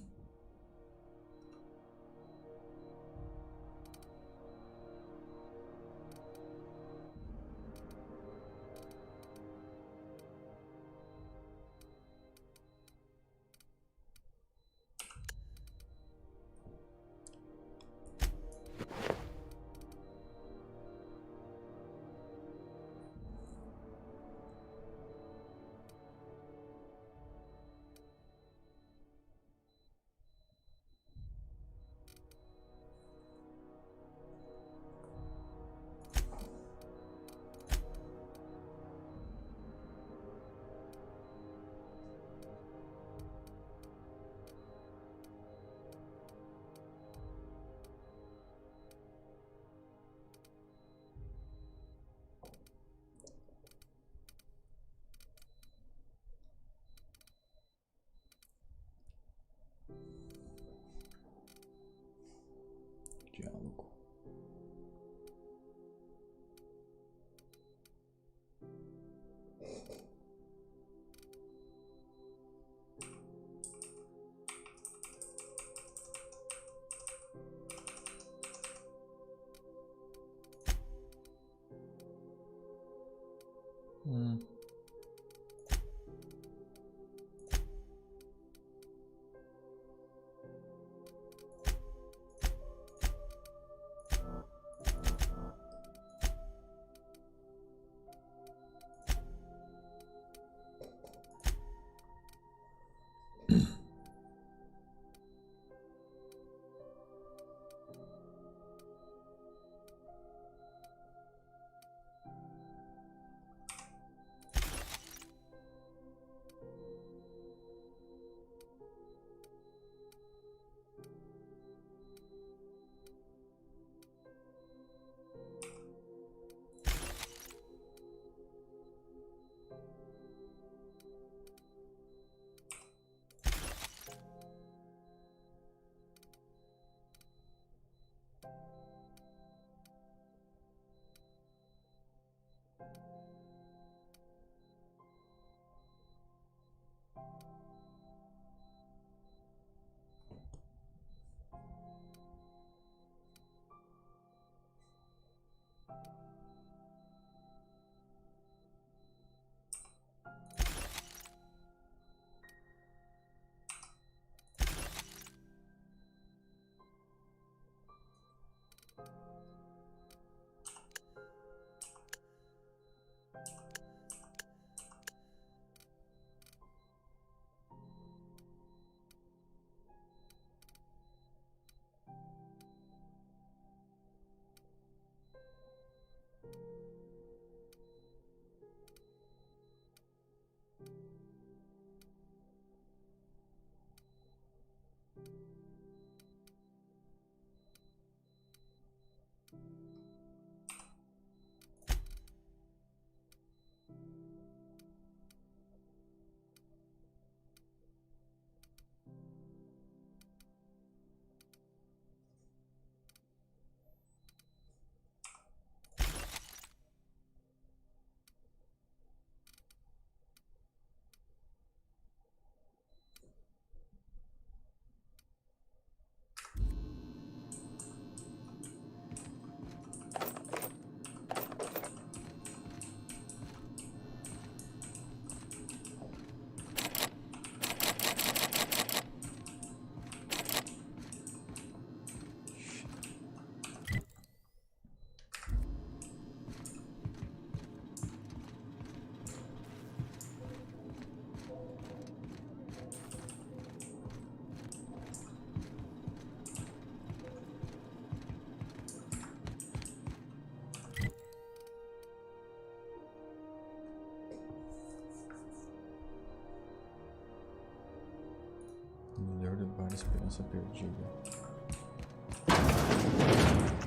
Esperança perdida.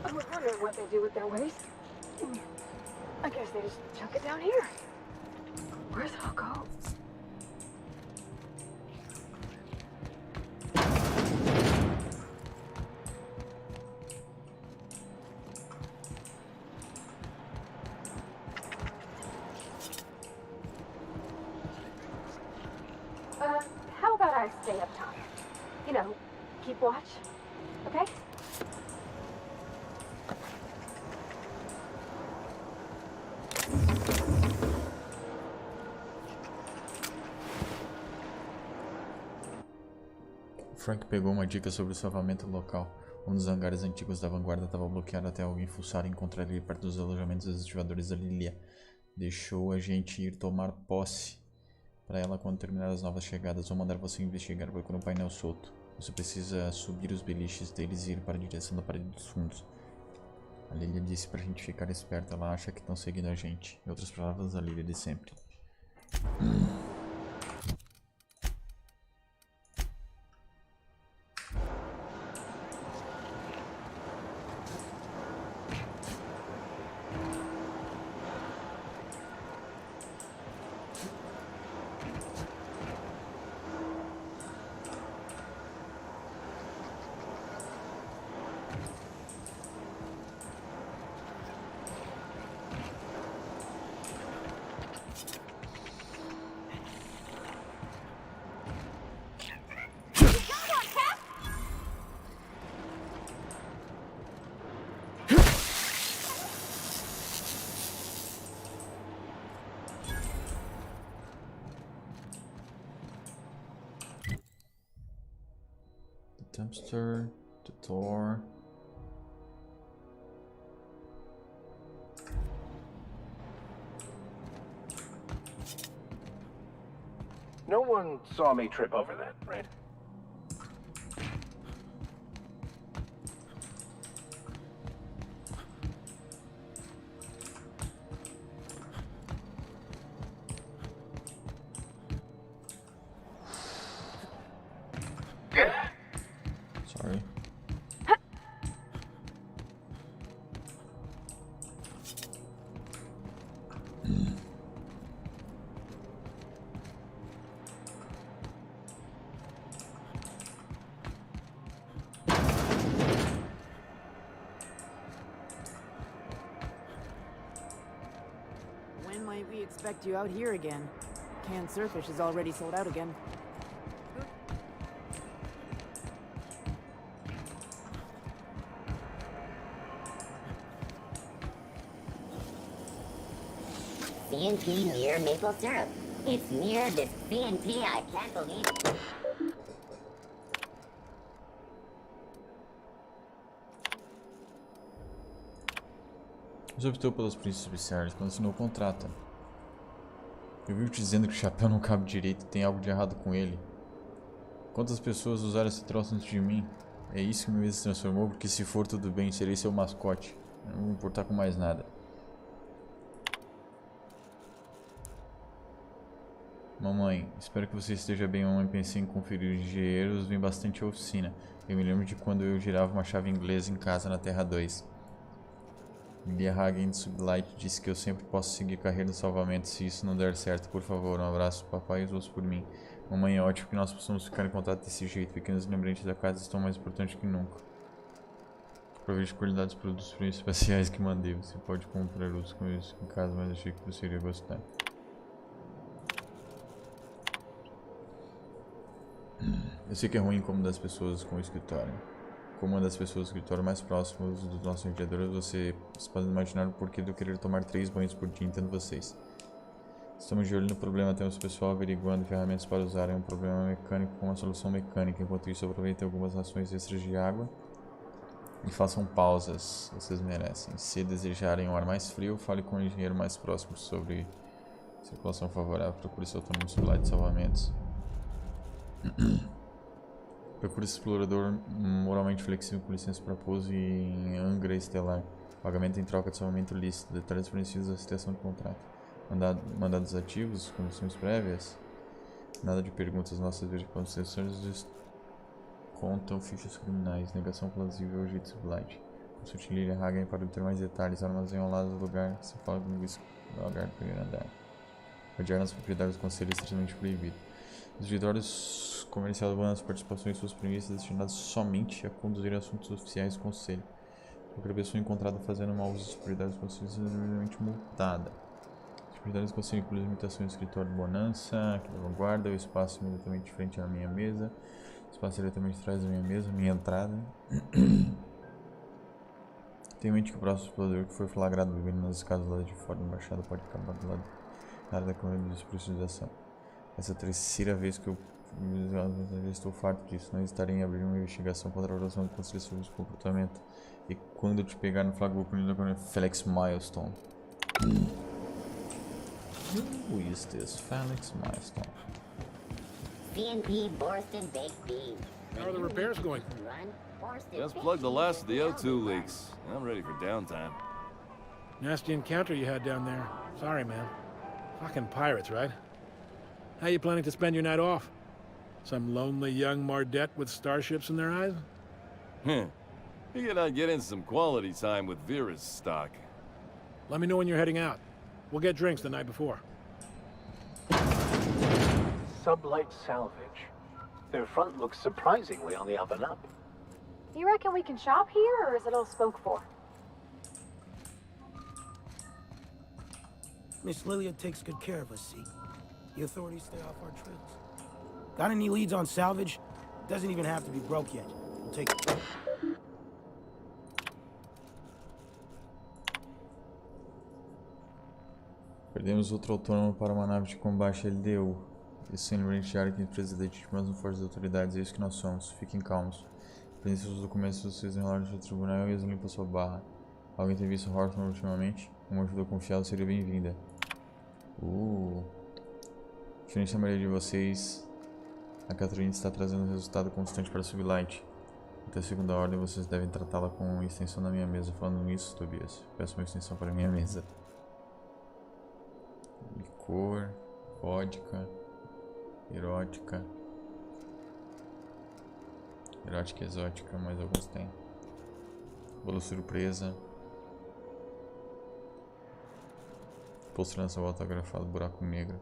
I was wondering what they do with their waste. I guess they just chuck it down here. Where's it all go? How about I stay up top? watch, okay? Frank pegou uma dica sobre o salvamento local. Um dos hangares antigos da vanguarda estava bloqueado até alguém fuçar e encontrar ele perto dos alojamentos dos ativadores da Lilia. Deixou a gente ir tomar posse para ela quando terminar as novas chegadas. Vou mandar você investigar. Procura um painel solto. Você precisa subir os beliches deles e ir para a direção da parede dos fundos. A Lilia disse pra gente ficar esperto. Ela acha que estão seguindo a gente. Em outras palavras, a Lilia de sempre. Dumpster, the door. No one saw me trip over that, right? Sorry. When might we expect you out here again? Canned surfish is already sold out again. C&P near maple syrup. It's near this C&P, I can't believe it. Você optou pelos princípios especiais quando assinou o contrato. Eu vivo te dizendo que o chapéu não cabe direito, tem algo de errado com ele. Quantas pessoas usaram esse troço antes de mim? É isso que me se transformou, porque se for tudo bem, serei seu mascote. Eu não vou me importar com mais nada. Mamãe, espero que você esteja bem. Mamãe, pensei em conferir os engenheiros, vem bastante à oficina. Eu me lembro de quando eu girava uma chave inglesa em casa na Terra 2. Lilia Hagen de Sublight disse que eu sempre posso seguir carreira no salvamento se isso não der certo. Por favor, um abraço, papai, e os outros por mim. Mamãe, é ótimo que nós possamos ficar em contato desse jeito. Pequenos lembrantes da casa estão mais importantes que nunca. Aproveite a qualidade dos produtos especiais que mandei. Você pode comprar outros com isso em casa, mas achei que você iria gostar. Eu sei que é ruim como das pessoas com o escritório. Como uma das pessoas do escritório mais próximas dos nossos empregadores, vocês podem imaginar o porquê de eu querer tomar 3 banhos por dia, entendo vocês. Estamos de olho no problema, temos o pessoal averiguando ferramentas para usar. É um problema mecânico com uma solução mecânica. Enquanto isso, aproveitem algumas rações extras de água e façam pausas. Vocês merecem. Se desejarem um ar mais frio, fale com o engenheiro mais próximo sobre circulação favorável. Procure seu autônomo celular de salvamentos. Procure esse explorador moralmente flexível com licença para pouso em Angra Estelar. Pagamento em troca de salvamento lícito. Detalhes fornecidos da citação de contrato. Mandados ativos, condições prévias. Nada de perguntas. Nossas verificações contam fichas criminais. Negação plausível ao jeito Sublight. Consulte Lilia Hagen para obter mais detalhes. Armazém ao lado do lugar que se fala com linguística do lugar do primeiro andar. Adiar nas propriedades do conselho é estritamente proibido. Os escritórios comerciais vão as participações em suas premissas destinadas somente a conduzir assuntos oficiais do conselho. Qualquer pessoa encontrada fazendo mau uso das propriedades do conselho será devidamente multada. As propriedades do conselho incluem limitações do escritório de Bonança, aqui da vanguarda, o espaço imediatamente de frente à minha mesa, Espaço diretamente atrás da minha mesa, minha entrada. Tenho em mente que o próximo explorador que for flagrado bebendo nas escadas lá de fora da embaixada pode acabar do lado da câmara de pressurização. Essa é a terceira vez que eu estou farto disso. Não estarei em abrir uma investigação contra a relação de construção de comportamento. E quando eu te pegar no flagra, vou punir com Felix Milestone. Who is this Felix Milestone? CNP Borston Baked Beans. How are the repairs going? Just plugged the last of the O2 leaks. I'm ready for downtime. Nasty encounter you had down there. Sorry, man. Fucking pirates, right? How you planning to spend your night off? Some lonely young Mardette with starships in their eyes? Figured I'd get in some quality time with Vera's stock. Let me know when you're heading out. We'll get drinks the night before. Sublight Salvage. Their front looks surprisingly on the up and up. You reckon we can shop here, or is it all spoke for? Miss Lilia takes good care of us, see? The authorities stay off our trails. Got any leads on salvage? Doesn't even have to be broke yet. We'll take it. Perdemos outro autônomo para uma nave de combate LDU. Isso sem lembrar que presidente mas não forças das autoridades, é isso que nós somos. Fiquem calmos. Prendem seus documentos, vocês enrolaram no tribunal e eles limpam sua barra. Alguém tem visto Horton ultimamente? Uma ajuda confiável seria bem-vinda. Diferente da maioria de vocês, a Catherine está trazendo um resultado constante para a Sublight. Até a segunda ordem, vocês devem tratá-la com uma extensão na minha mesa. Falando nisso, Tobias, peço uma extensão para a minha mesa. Licor, vodka, erótica. Erótica e exótica, mas alguns têm. Bolo surpresa. Postrança autografado, buraco negro.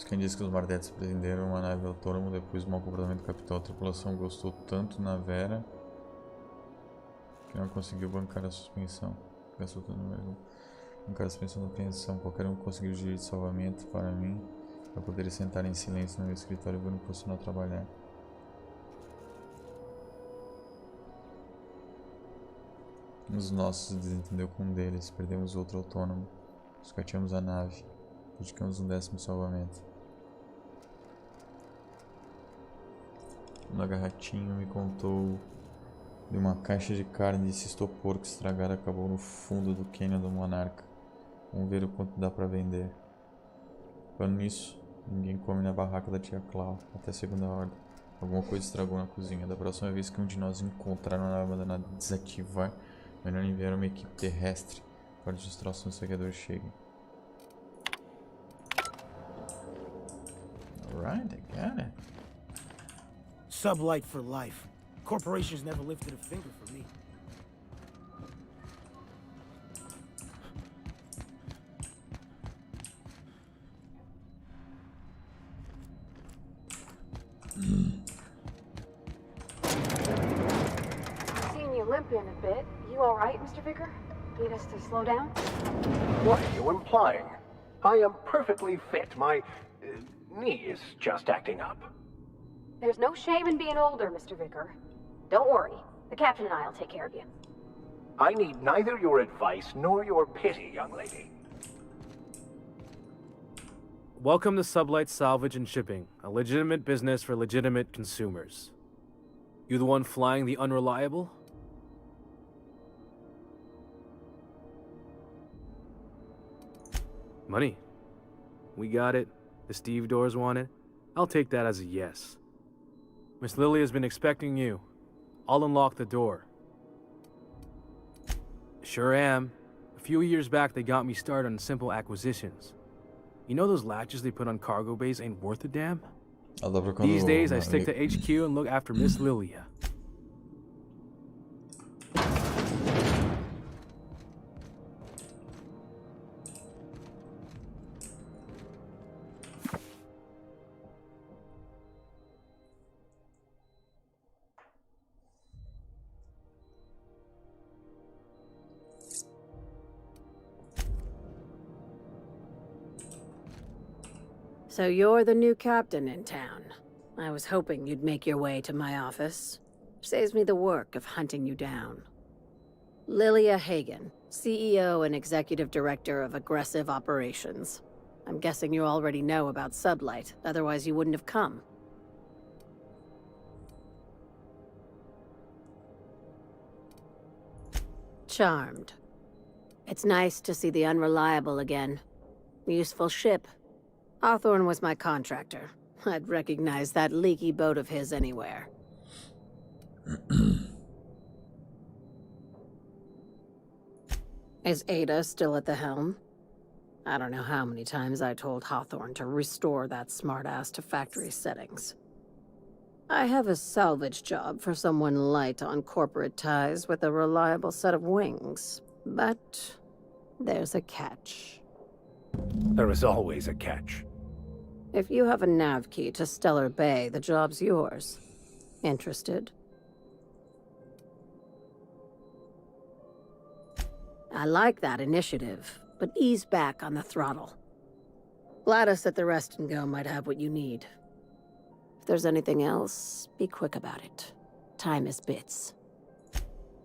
Quem disse que os Mardetes prenderam uma nave autônoma depois do mau comportamento do capitão. A tripulação gostou tanto na Vera que não conseguiu bancar a suspensão. Gastou tanto no bancar a suspensão da apreensão. Qualquer um conseguiu o direito de salvamento para mim. Para poder sentar em silêncio no meu escritório e ver no profissional trabalhar. Os nossos desentendeu com um deles. Perdemos outro autônomo. Escateamos a nave. Dedicamos um 10º salvamento. Um lagarratinho me contou de uma caixa de carne de cistopor que estragada acabou no fundo do cânion do Monarca. Vamos ver o quanto dá pra vender. Falando nisso, ninguém come na barraca da tia Clau, até a segunda ordem. Alguma coisa estragou na cozinha. Da próxima vez que um de nós encontrar uma nave abandonada e desativar, melhor enviar uma equipe terrestre para que os troços do saqueador cheguem. Alright, I got it. Sublight for life. Corporations never lifted a finger for me. Seeing you limping a bit. You all right, Mr. Vicker? Need us to slow down? What are you implying? I am perfectly fit. My knee is just acting up. There's no shame in being older, Mr. Vicker. Don't worry. The captain and I'll take care of you. I need neither your advice nor your pity, young lady. Welcome to Sublight Salvage and Shipping, a legitimate business for legitimate consumers. You the one flying the Unreliable? Money. We got it. The Steve Doors want it. I'll take that as a yes. Miss Lily has been expecting you. I'll unlock the door. Sure am. A few years back, they got me started on simple acquisitions. You know those latches they put on cargo bays ain't worth a damn? These days, I stick to HQ and look after Miss Lilia. So you're the new captain in town. I was hoping you'd make your way to my office. Saves me the work of hunting you down. Lilia Hagen, CEO and Executive Director of Aggressive Operations. I'm guessing you already know about Sublight, otherwise you wouldn't have come. Charmed. It's nice to see the Unreliable again. Useful ship. Hawthorne was my contractor. I'd recognize that leaky boat of his anywhere. Is Ada still at the helm? I don't know how many times I told Hawthorne to restore that smartass to factory settings. I have a salvage job for someone light on corporate ties with a reliable set of wings, but there's a catch. There is always a catch. If you have a nav key to Stellar Bay, the job's yours. Interested? I like that initiative, but ease back on the throttle. Gladys at the Rest and Go might have what you need. If there's anything else, be quick about it. Time is bits.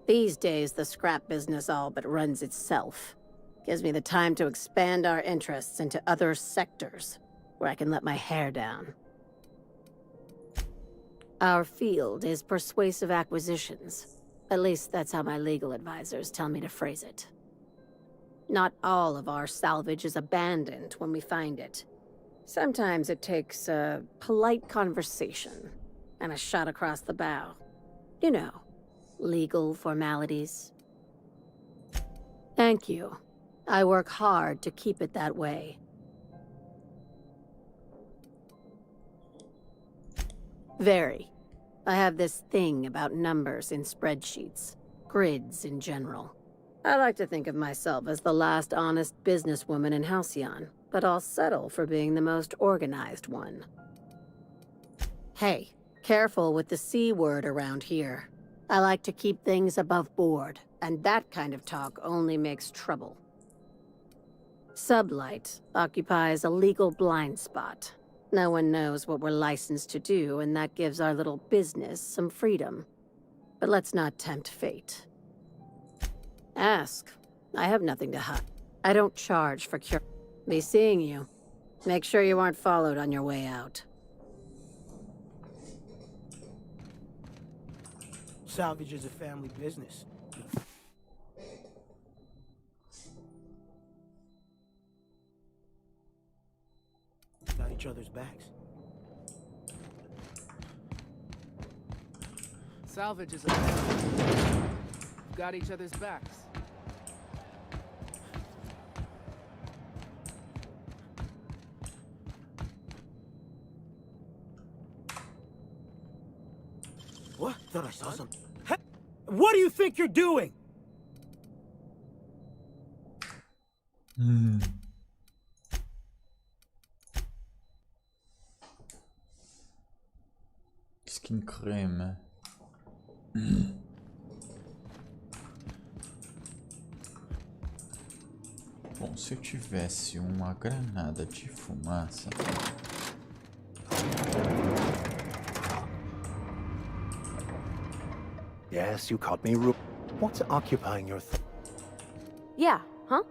These days, the scrap business all but runs itself. Gives me the time to expand our interests into other sectors, where I can let my hair down. Our field is persuasive acquisitions. At least that's how my legal advisors tell me to phrase it. Not all of our salvage is abandoned when we find it. Sometimes it takes a polite conversation and a shot across the bow. You know, legal formalities. Thank you. I work hard to keep it that way. Very. I have this thing about numbers in spreadsheets, grids in general. I like to think of myself as the last honest businesswoman in Halcyon, but I'll settle for being the most organized one. Hey, careful with the C word around here. I like to keep things above board, and that kind of talk only makes trouble. Sublight occupies a legal blind spot. No one knows what we're licensed to do, and that gives our little business some freedom. But let's not tempt fate. Ask. I have nothing to hide. I don't charge for cure. Be seeing you. Make sure you aren't followed on your way out. Salvage is a family business. Got each other's backs. Salvage is a family. Got each other's backs. What? Thought I saw something. Hey, what do you think you're doing? Skin creme. Bom, se eu tivesse uma granada de fumaça. Yes, you caught me. What's occupying your Yeah, huh?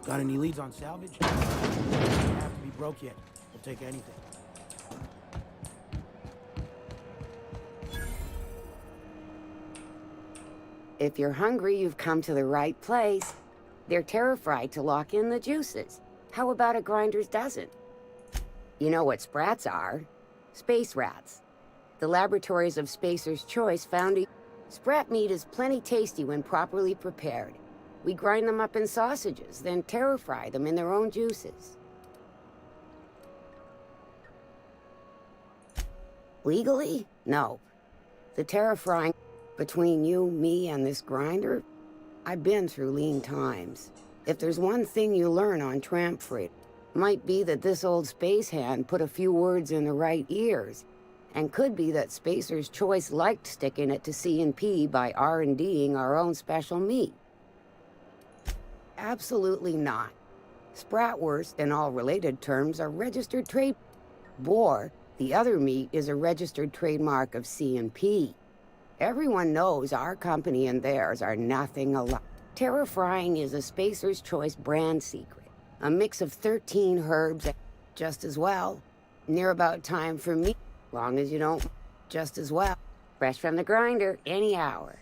Got any leads on salvage? Doesn't have to be broke yet. We'll take anything. If you're hungry, you've come to the right place. They're terrified to lock in the juices. How about a grinder's dozen? You know what sprats are? Space rats. The laboratories of Spacer's Choice found it. Sprat meat is plenty tasty when properly prepared. We grind them up in sausages, then terra-fry them in their own juices. Legally? No. The terra-frying between you, me, and this grinder, I've been through lean times. If there's one thing you learn on Tramp Freight, might be that this old space hand put a few words in the right ears, and could be that Spacer's Choice liked sticking it to C&P by R&D'ing our own special meat. Absolutely not. Spratwurst and all related terms are registered trade. Boar, the other meat, is a registered trademark of C&P. Everyone knows our company and theirs are nothing alike. Terra Frying is a Spacer's Choice brand secret. A mix of 13 herbs, just as well. Near about time for me, long as you don't, just as well. Fresh from the grinder, any hour.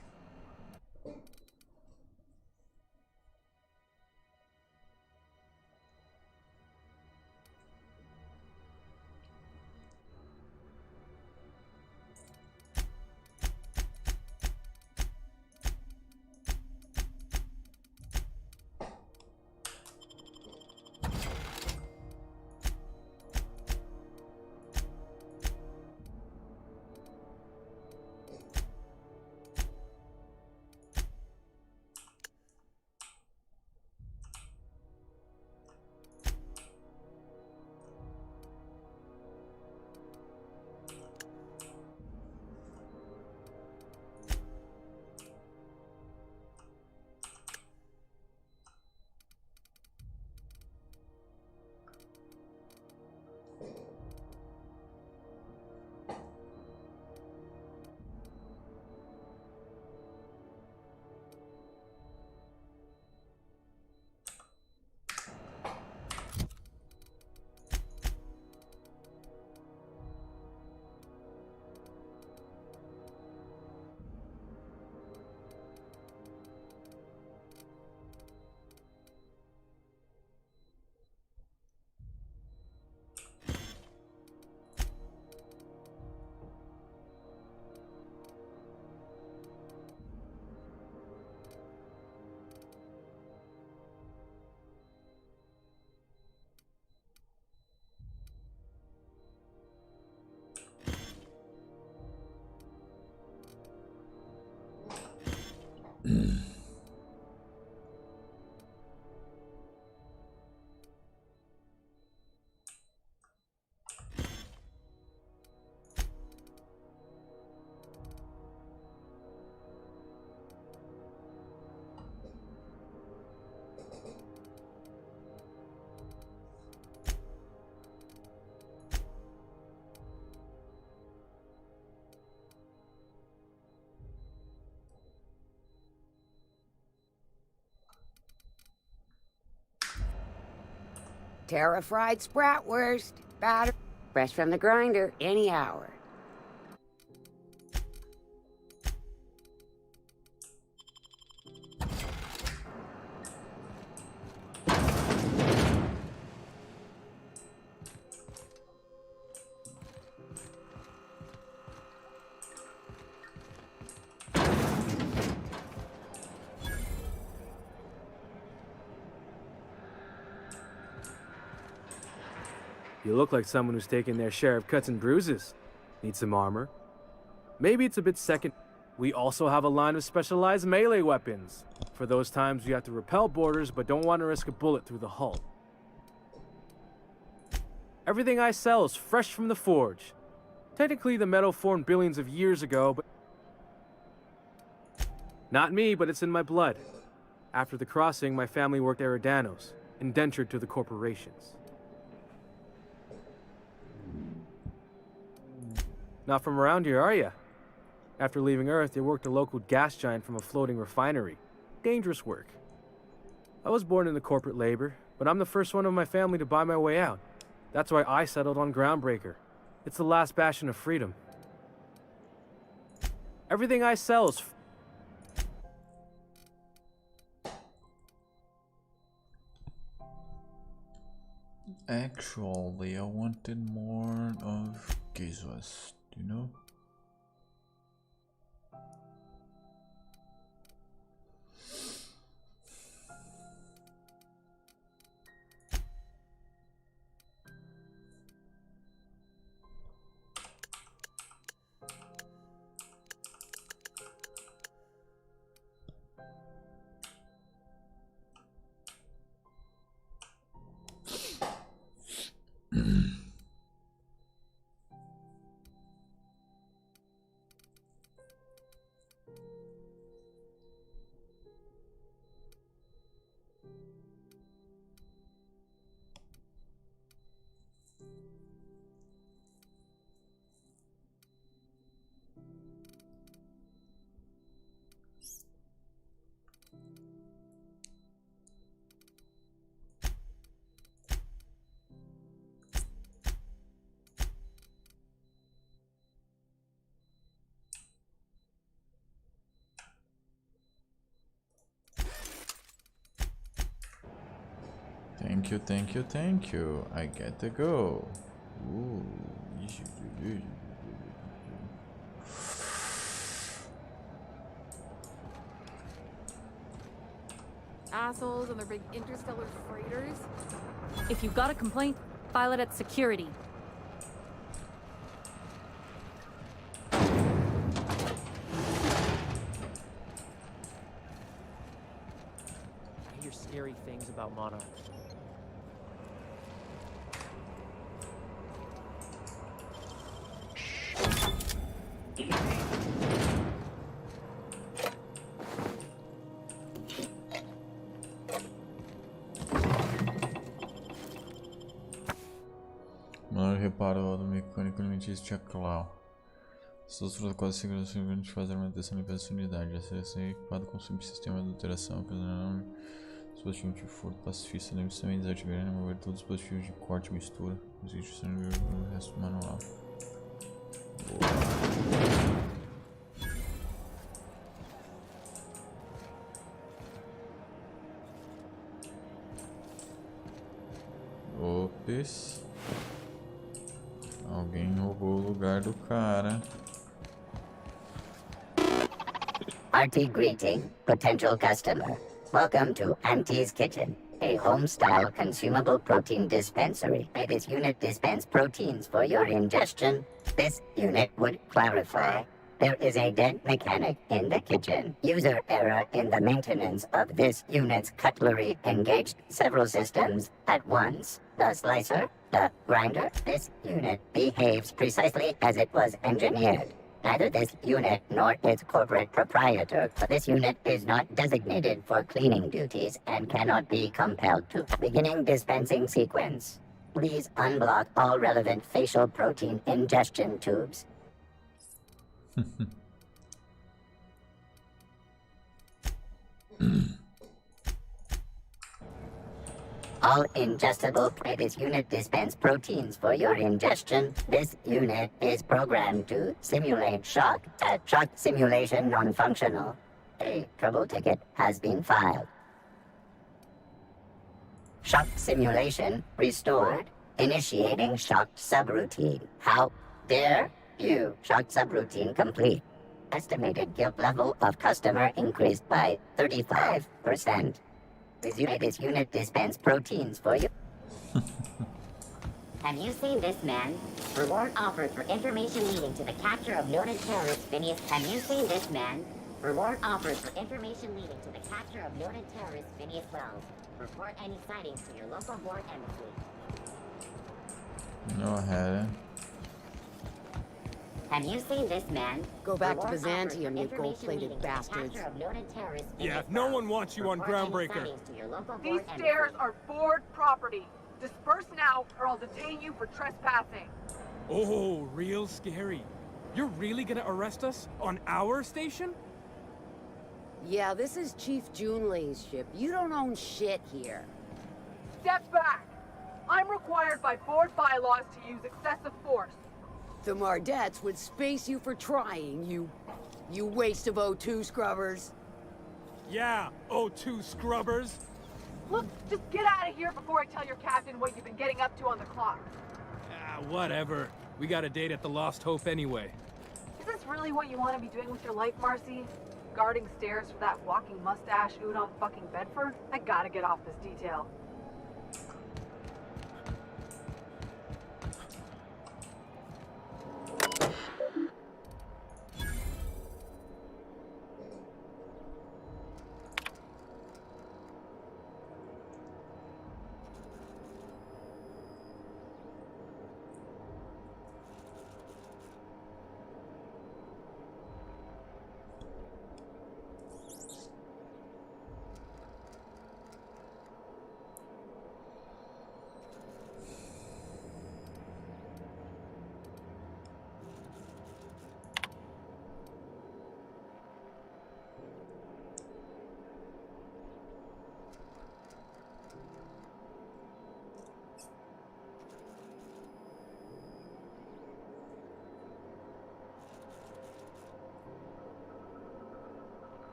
Terra fried spratwurst, batter, fresh from the grinder, any hour. You look like someone who's taken their share of cuts and bruises. Need some armor? Maybe it's a bit second. We also have a line of specialized melee weapons. For those times you have to repel boarders but don't want to risk a bullet through the hull. Everything I sell is fresh from the forge. Technically the metal formed billions of years ago, but... Not me, but it's in my blood. After the crossing, my family worked Eridanos, indentured to the corporations. Not from around here, are you? After leaving Earth, you worked a local gas giant from a floating refinery. Dangerous work. I was born into corporate labor, but I'm the first one of my family to buy my way out. That's why I settled on Groundbreaker. It's the last bastion of freedom. Everything I sell is... Actually, I wanted more of Gizwas, you know? Thank you, thank you, thank you. I get to go. Ooh. Assholes on their big interstellar freighters. If you've got a complaint, file it at security. I hear scary things about Monarch. Monarch reparou do mecânico alimentício Clau. Seus protocolos de segurança garantem fazer a manutenção e limpeza da unidade. A seleção é equipada com subsistema de adulteração, dispositivo de furto pacifista. Lembre-se também de desativar e remover todos os dispositivos de corte e mistura. Existe o resto do manual. Ops. Alguém roubou o lugar do cara. Hearty greeting, potential customer. Welcome to Auntie's Kitchen, a home-style consumable protein dispensary. May this unit dispense proteins for your ingestion? This unit would clarify. There is a dead mechanic in the kitchen. User error in the maintenance of this unit's cutlery engaged several systems at once. The slicer, the grinder. This unit behaves precisely as it was engineered. Neither this unit nor its corporate proprietor. This unit is not designated for cleaning duties and cannot be compelled to. Beginning dispensing sequence. Please unblock all relevant facial protein ingestion tubes. All ingestible. May this unit dispense proteins for your ingestion. This unit is programmed to simulate shock. Shock simulation non-functional. A trouble ticket has been filed. Shock simulation restored. Initiating shock subroutine. How dare you? Shock subroutine complete. Estimated guilt level of customer increased by 35%. This unit dispense proteins for you. Have you seen this man? Reward offered for information leading to the capture of noted terrorist Phineas. Have you seen this man? Reward offered for information leading to the capture of noted terrorist Phineas Wells. Report any sightings to your local board embassy. Go ahead. Have you seen this man? Go back to Reward Byzantium, offered you for gold-plated information leading to the bastards. capture of noted terrorist Yeah, Phineas if no Wells. one wants you on Report any Groundbreaker. sightings to your local These board stairs embassy. are board property. Disperse now, or I'll detain you for trespassing. Oh, real scary. You're really gonna arrest us on our station? Yeah, this is Chief Junlei's ship. You don't own shit here. Step back. I'm required by board bylaws to use excessive force. The Mardettes would space you for trying, you waste of O2 scrubbers. Yeah, O2 scrubbers. Look, just get out of here before I tell your captain what you've been getting up to on the clock. Ah, whatever. We got a date at the Lost Hope anyway. Is this really what you want to be doing with your life, Marcy? Guarding stairs for that walking mustache Udon fucking Bedford? I gotta get off this detail.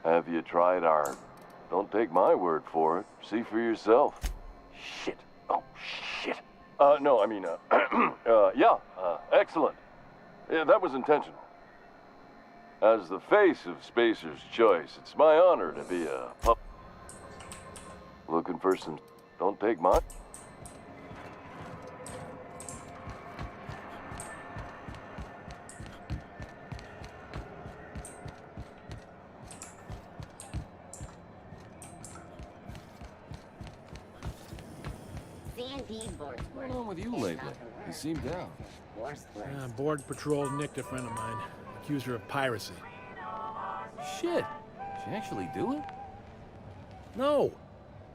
Have you tried our... Don't take my word for it. See for yourself. Shit. Oh, shit. No, I mean, yeah, excellent. Yeah, that was intentional. As the face of Spacer's Choice, it's my honor to be a pup. Looking for some... Don't take my... What's going on with you lately? You seem down. Board Patrol nicked a friend of mine. Accused her of piracy. Shit. She actually do it? No.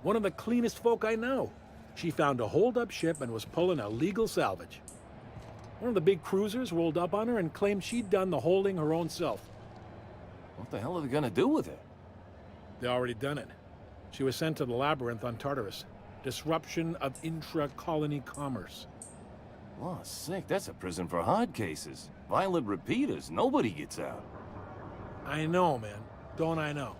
One of the cleanest folk I know. She found a hold-up ship and was pulling a legal salvage. One of the big cruisers rolled up on her and claimed she'd done the holding her own self. What the hell are they gonna do with her? They already done it. She was sent to the labyrinth on Tartarus. Disruption of intra-colony commerce. Oh, sick. That's a prison for hard cases. Violent repeaters. Nobody gets out. I know, man. Don't I know?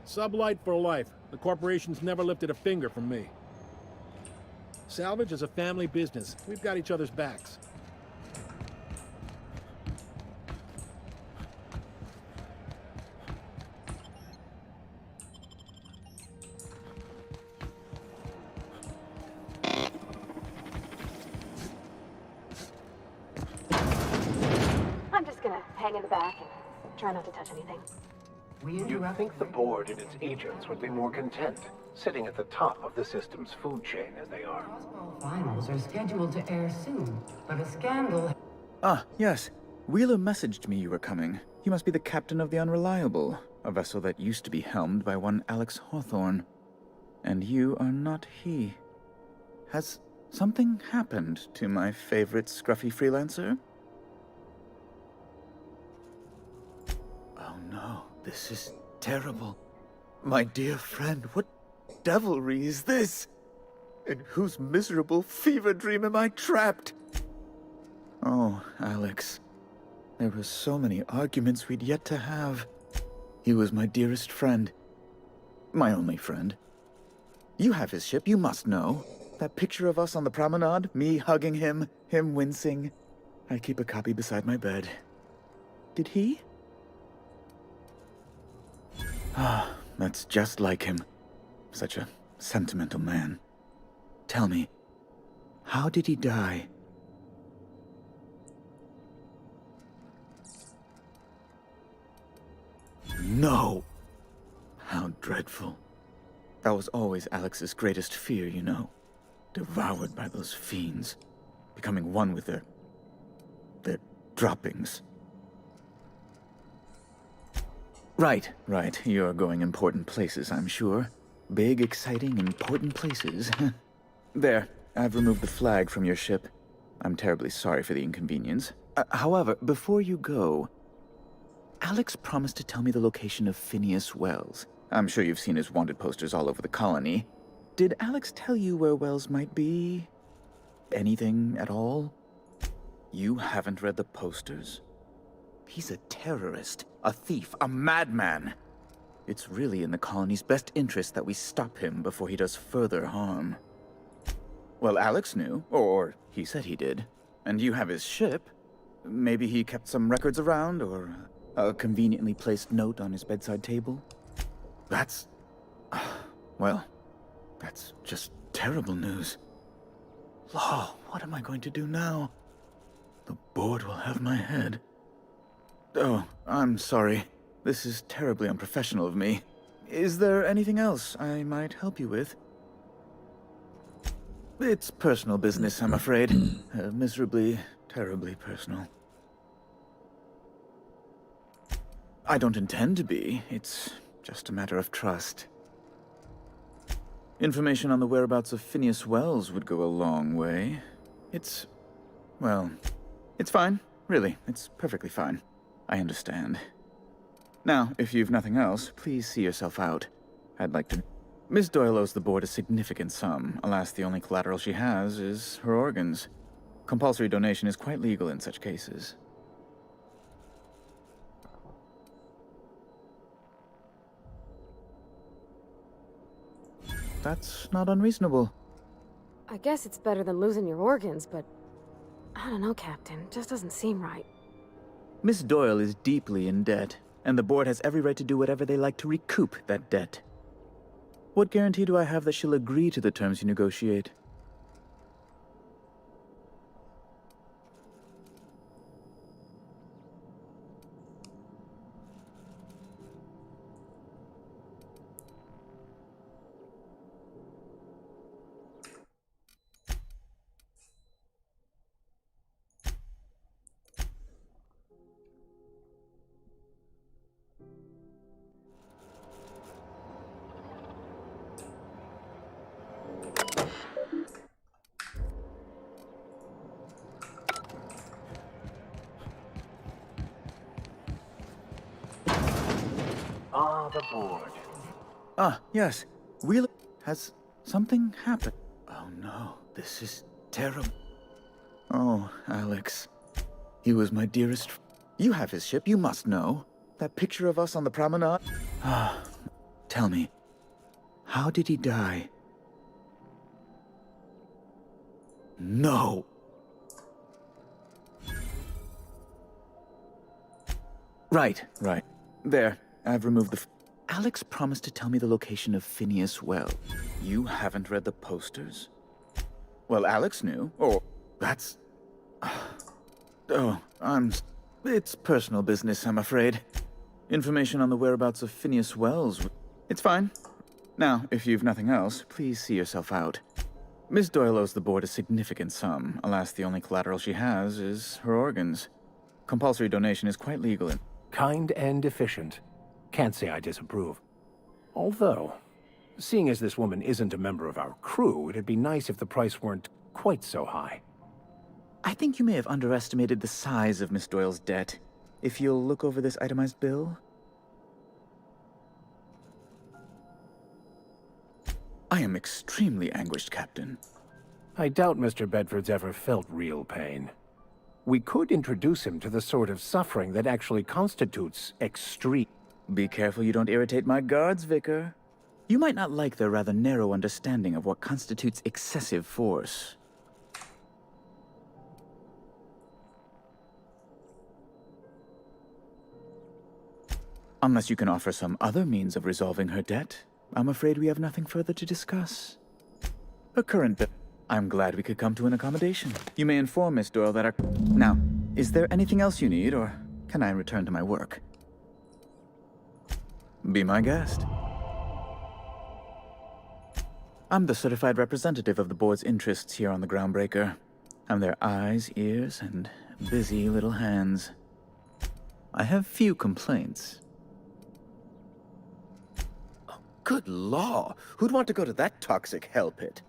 Sublight for life. The corporation's never lifted a finger from me. Salvage is a family business. We've got each other's backs. I'm just gonna hang in the back and try not to touch anything. You'd think the board and its agents would be more content, sitting at the top of the system's food chain as they are. Finals are scheduled to air soon, but a scandal... Ah, yes. Wheeler messaged me you were coming. You must be the captain of the Unreliable, a vessel that used to be helmed by one Alex Hawthorne. And you are not he. Has something happened to my favorite scruffy freelancer? Oh no, this is terrible. My dear friend, what devilry is this? In whose miserable fever dream am I trapped? Oh, Alex. There were so many arguments we'd yet to have. He was my dearest friend. My only friend. You have his ship, you must know. That picture of us on the promenade, me hugging him, him wincing. I keep a copy beside my bed. Did he? Ah, that's just like him. Such a sentimental man. Tell me, how did he die? No! How dreadful. That was always Alex's greatest fear, you know. Devoured by those fiends. Becoming one with their droppings. Right. You're going important places, I'm sure. Big, exciting, important places. There, I've removed the flag from your ship. I'm terribly sorry for the inconvenience. However, before you go, Alex promised to tell me the location of Phineas Wells. I'm sure you've seen his wanted posters all over the colony. Did Alex tell you where Wells might be? Anything at all? You haven't read the posters? He's a terrorist, a thief, a madman. It's really in the colony's best interest that we stop him before he does further harm. Well, Alex knew, or he said he did. And you have his ship. Maybe he kept some records around, or a conveniently placed note on his bedside table. That's... well, that's just terrible news. Law, what am I going to do now? The board will have my head. Oh, I'm sorry. This is terribly unprofessional of me. Is there anything else I might help you with? It's personal business, I'm afraid. Miserably, terribly personal. I don't intend to be. It's just a matter of trust. Information on the whereabouts of Phineas Wells would go a long way. Well, it's fine. Really, it's perfectly fine. I understand. Now, if you've nothing else, please see yourself out. I'd like to... Miss Doyle owes the board a significant sum. Alas, the only collateral she has is her organs. Compulsory donation is quite legal in such cases. That's not unreasonable. I guess it's better than losing your organs, but I don't know, Captain. Just doesn't seem right. Miss Doyle is deeply in debt, and the board has every right to do whatever they like to recoup that debt. What guarantee do I have that she'll agree to the terms you negotiate? Ah, the board. Ah, yes. Wheeler, has something happened? Oh no, this is terrible. Oh, Alex. He was my dearest. You have his ship, you must know. That picture of us on the promenade? Ah, tell me, how did he die? No! Right. There, I've removed the... Alex promised to tell me the location of Phineas Well. You haven't read the posters? Well, Alex knew. Oh, that's... Oh, It's personal business, I'm afraid. Information on the whereabouts of Phineas Wells... It's fine. Now, if you've nothing else, please see yourself out. Miss Doyle owes the board a significant sum. Alas, the only collateral she has is her organs. Compulsory donation is quite legal and... Kind and efficient. Can't say I disapprove. Although, seeing as this woman isn't a member of our crew, it'd be nice if the price weren't quite so high. I think you may have underestimated the size of Miss Doyle's debt. If you'll look over this itemized bill... I am extremely anguished, Captain. I doubt Mr. Bedford's ever felt real pain. We could introduce him to the sort of suffering that actually constitutes extreme... Be careful you don't irritate my guards, Vicar. You might not like their rather narrow understanding of what constitutes excessive force. Unless you can offer some other means of resolving her debt, I'm afraid we have nothing further to discuss. Her current bill... I'm glad we could come to an accommodation. You may inform Miss Doyle that our... Now, is there anything else you need, or can I return to my work? Be my guest. I'm the certified representative of the board's interests here on the Groundbreaker. I'm their eyes, ears, and busy little hands. I have few complaints. Oh, good law! Who'd want to go to that toxic hell pit?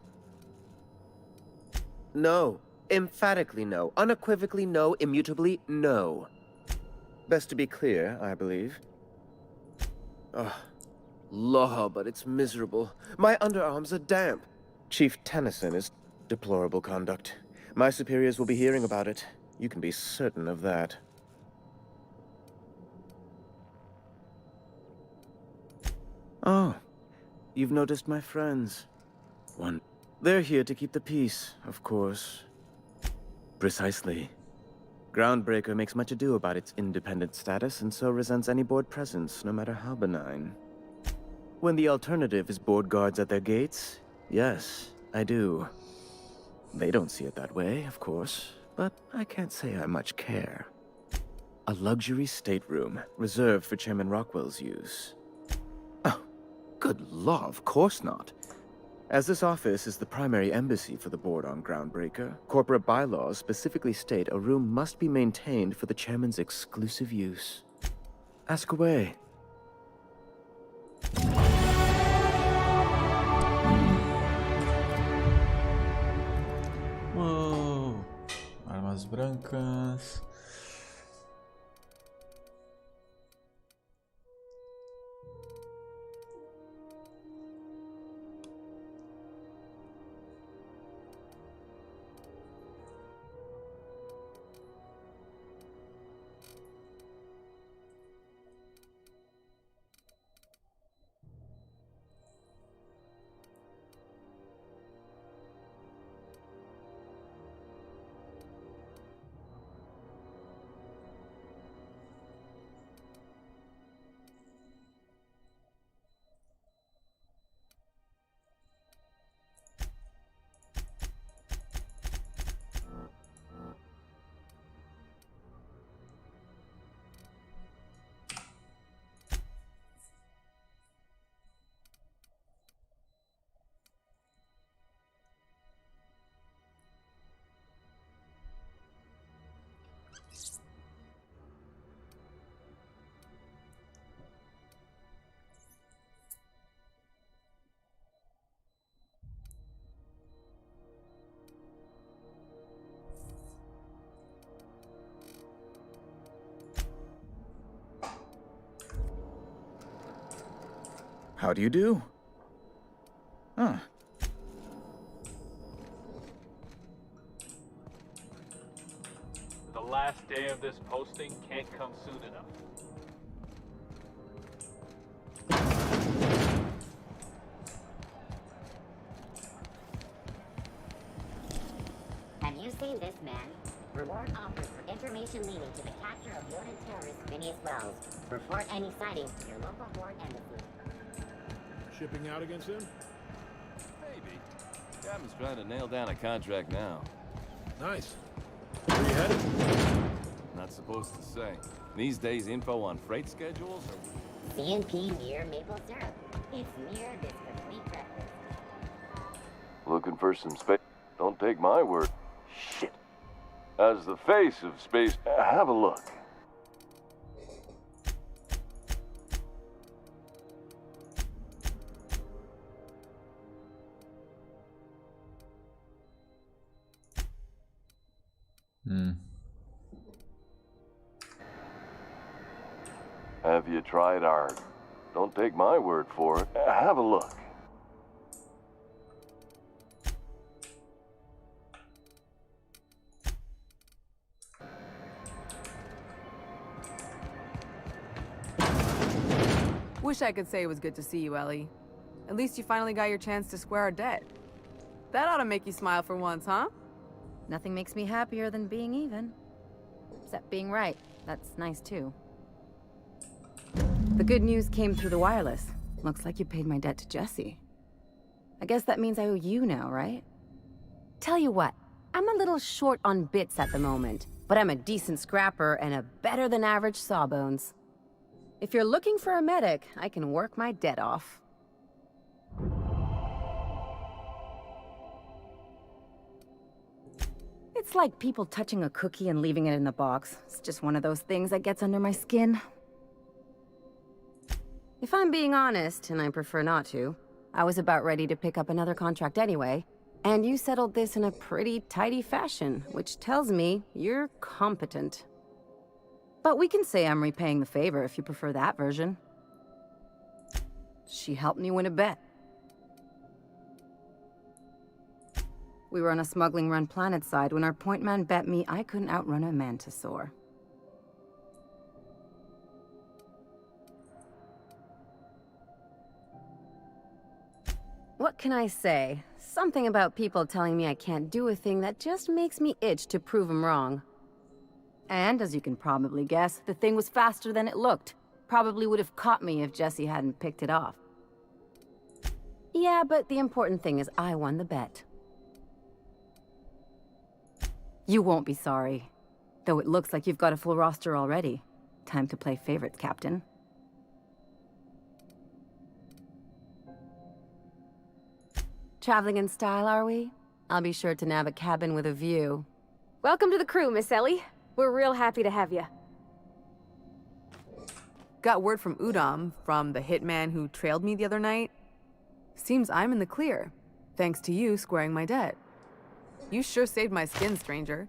No. Emphatically no. Unequivocally no. Immutably no. Best to be clear, I believe. Ugh. Law, but it's miserable. My underarms are damp. Chief Tennyson is deplorable conduct. My superiors will be hearing about it. You can be certain of that. Oh, you've noticed my friends. They're here to keep the peace, of course. Precisely. Groundbreaker makes much ado about its independent status, and so resents any board presence, no matter how benign. When the alternative is board guards at their gates, yes, I do. They don't see it that way, of course, but I can't say I much care. A luxury stateroom, reserved for Chairman Rockwell's use. Oh, good law, of course not. As this office is the primary embassy for the board on Groundbreaker, corporate bylaws specifically state a room must be maintained for the chairman's exclusive use. Ask away. Uou, armas brancas. How do you do? Huh. The last day of this posting can't come soon enough. Have you seen this man? Reward offered for information leading to the capture of wanted terrorist Phineas Wells. Report any sightings to your local port embassy. Shipping out against him? Maybe. Captain's trying to nail down a contract now. Nice. Where are you headed? Not supposed to say. These days, info on freight schedules are... CNP near maple syrup. It's near this complete breakfast. Looking for some space. Don't take my word. Shit. As the face of space, have a look. Have you tried our... Don't take my word for it. Have a look. Wish I could say it was good to see you, Ellie. At least you finally got your chance to square our debt. That ought to make you smile for once, huh? Nothing makes me happier than being even. Except being right. That's nice, too. The good news came through the wireless. Looks like you paid my debt to Jesse. I guess that means I owe you now, right? Tell you what, I'm a little short on bits at the moment, but I'm a decent scrapper and a better-than-average sawbones. If you're looking for a medic, I can work my debt off. It's like people touching a cookie and leaving it in the box. It's just one of those things that gets under my skin. If I'm being honest, and I prefer not to, I was about ready to pick up another contract anyway, and you settled this in a pretty tidy fashion, which tells me you're competent. But we can say I'm repaying the favor if you prefer that version. She helped me win a bet. We were on a smuggling run planetside when our point man bet me I couldn't outrun a mantisaur. What can I say? Something about people telling me I can't do a thing that just makes me itch to prove them wrong. And, as you can probably guess, the thing was faster than it looked. Probably would have caught me if Jesse hadn't picked it off. Yeah, but the important thing is I won the bet. You won't be sorry. Though it looks like you've got a full roster already. Time to play favorites, Captain. Traveling in style, are we? I'll be sure to nab a cabin with a view. Welcome to the crew, Miss Ellie. We're real happy to have you. Got word from Udom, from the hitman who trailed me the other night. Seems I'm in the clear, thanks to you squaring my debt. You sure saved my skin, stranger.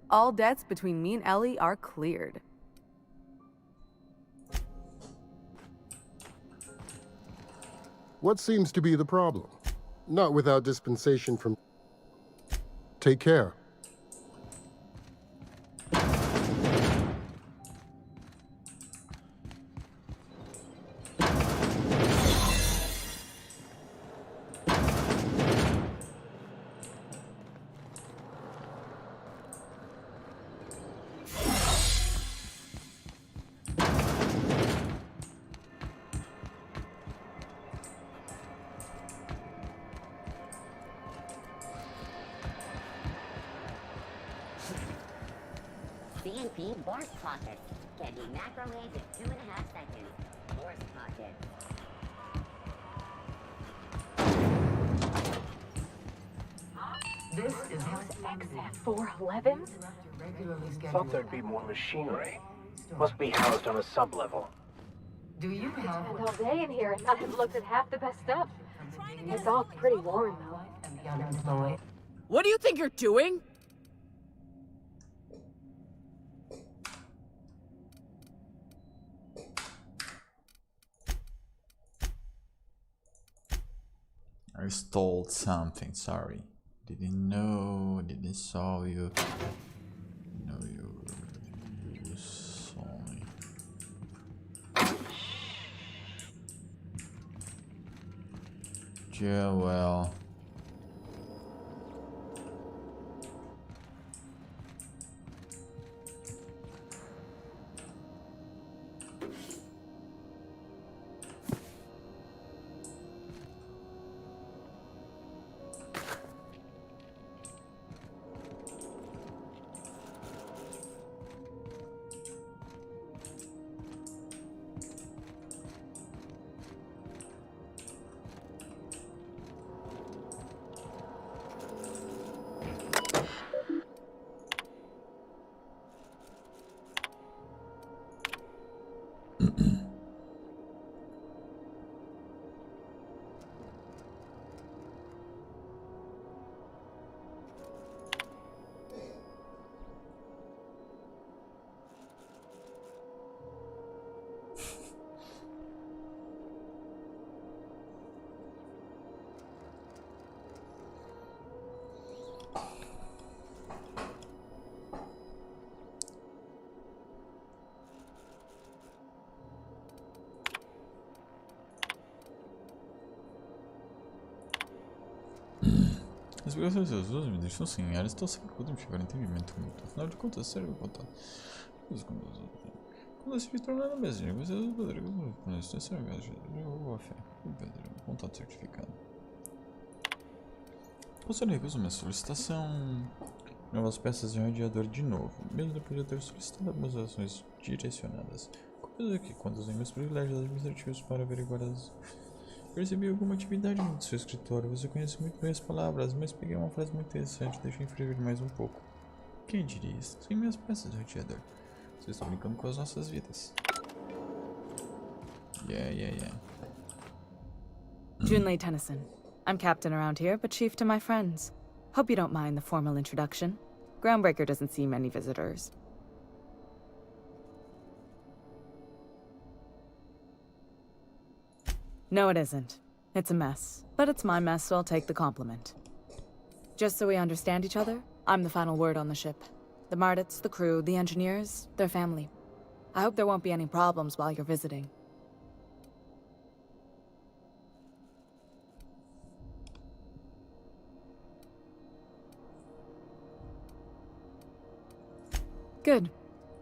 All debts between me and Ellie are cleared. What seems to be the problem? Not without dispensation from... Take care. CNP Borscht Pocket. Can be macrowaved in 2.5 seconds. Borscht Pocket. This is XF411s? Thought there'd be more machinery. Must be housed on a sub-level. Do you have... Spent all day in here and not have looked at half the best stuff. It's all pretty worn, though. What do you think you're doing? I stole something, sorry. Didn't know, didn't saw you. No, you saw me. Yeah, well. As explicações das duas medidas são similares, então sempre podemos chegar a entendimento mútuo. Afinal de contas, serve o contato. Quando se tornar na mesa de negociação, poderia ser boa fé. Contato certificado. Você recusa minha solicitação. Novas peças de radiador de novo, mesmo depois de ter solicitado algumas ações direcionadas. Confesso aqui quanto aos meus privilégios administrativos para averiguar as. Percebi alguma atividade no seu escritório. Você conhece muito bem as palavras, mas peguei uma frase muito interessante. Deixa eu ferver mais um pouco. Quem diria isso? Sem minhas peças de radiador. Vocês estão brincando com as nossas vidas. Yeah. Junlei Tennyson. I'm captain around here, but chief to my friends. Hope you don't mind the formal introduction. Groundbreaker doesn't see many visitors. No, it isn't. It's a mess. But it's my mess, so I'll take the compliment. Just so we understand each other, I'm the final word on the ship. The Mardits, the crew, the engineers, their family. I hope there won't be any problems while you're visiting. Good.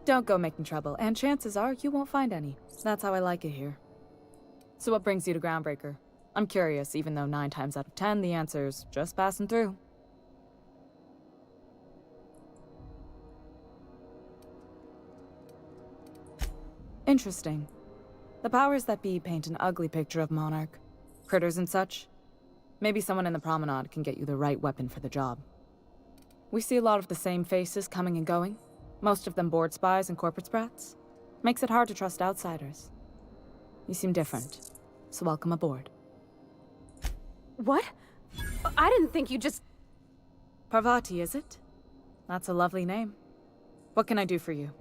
Don't go making trouble, and chances are you won't find any. That's how I like it here. So what brings you to Groundbreaker? I'm curious, even though 9 times out of 10 the answer's just passing through. Interesting. The powers that be paint an ugly picture of Monarch. Critters and such. Maybe someone in the promenade can get you the right weapon for the job. We see a lot of the same faces coming and going. Most of them board spies and corporate sprats. Makes it hard to trust outsiders. You seem different, so welcome aboard. What? I didn't think you just... Parvati, is it? That's a lovely name. What can I do for you?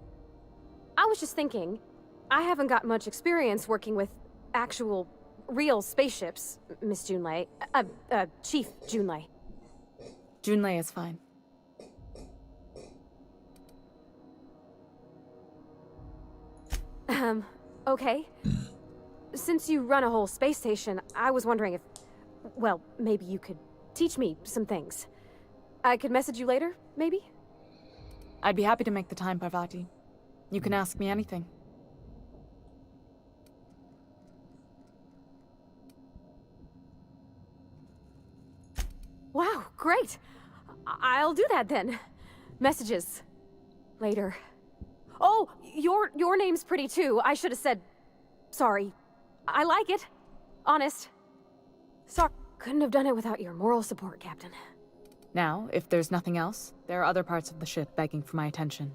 I was just thinking, I haven't got much experience working with actual, real spaceships, Miss Junlei. Chief Junlei. Junlei is fine. Okay. Since you run a whole space station, I was wondering if... Well, maybe you could teach me some things. I could message you later, maybe? I'd be happy to make the time, Parvati. You can ask me anything. Wow, great! I'll do that then. Messages. Later. Oh, your name's pretty too. I should have said... Sorry. I like it. Honest. Sorry. Couldn't have done it without your moral support, Captain. Now, if there's nothing else, there are other parts of the ship begging for my attention.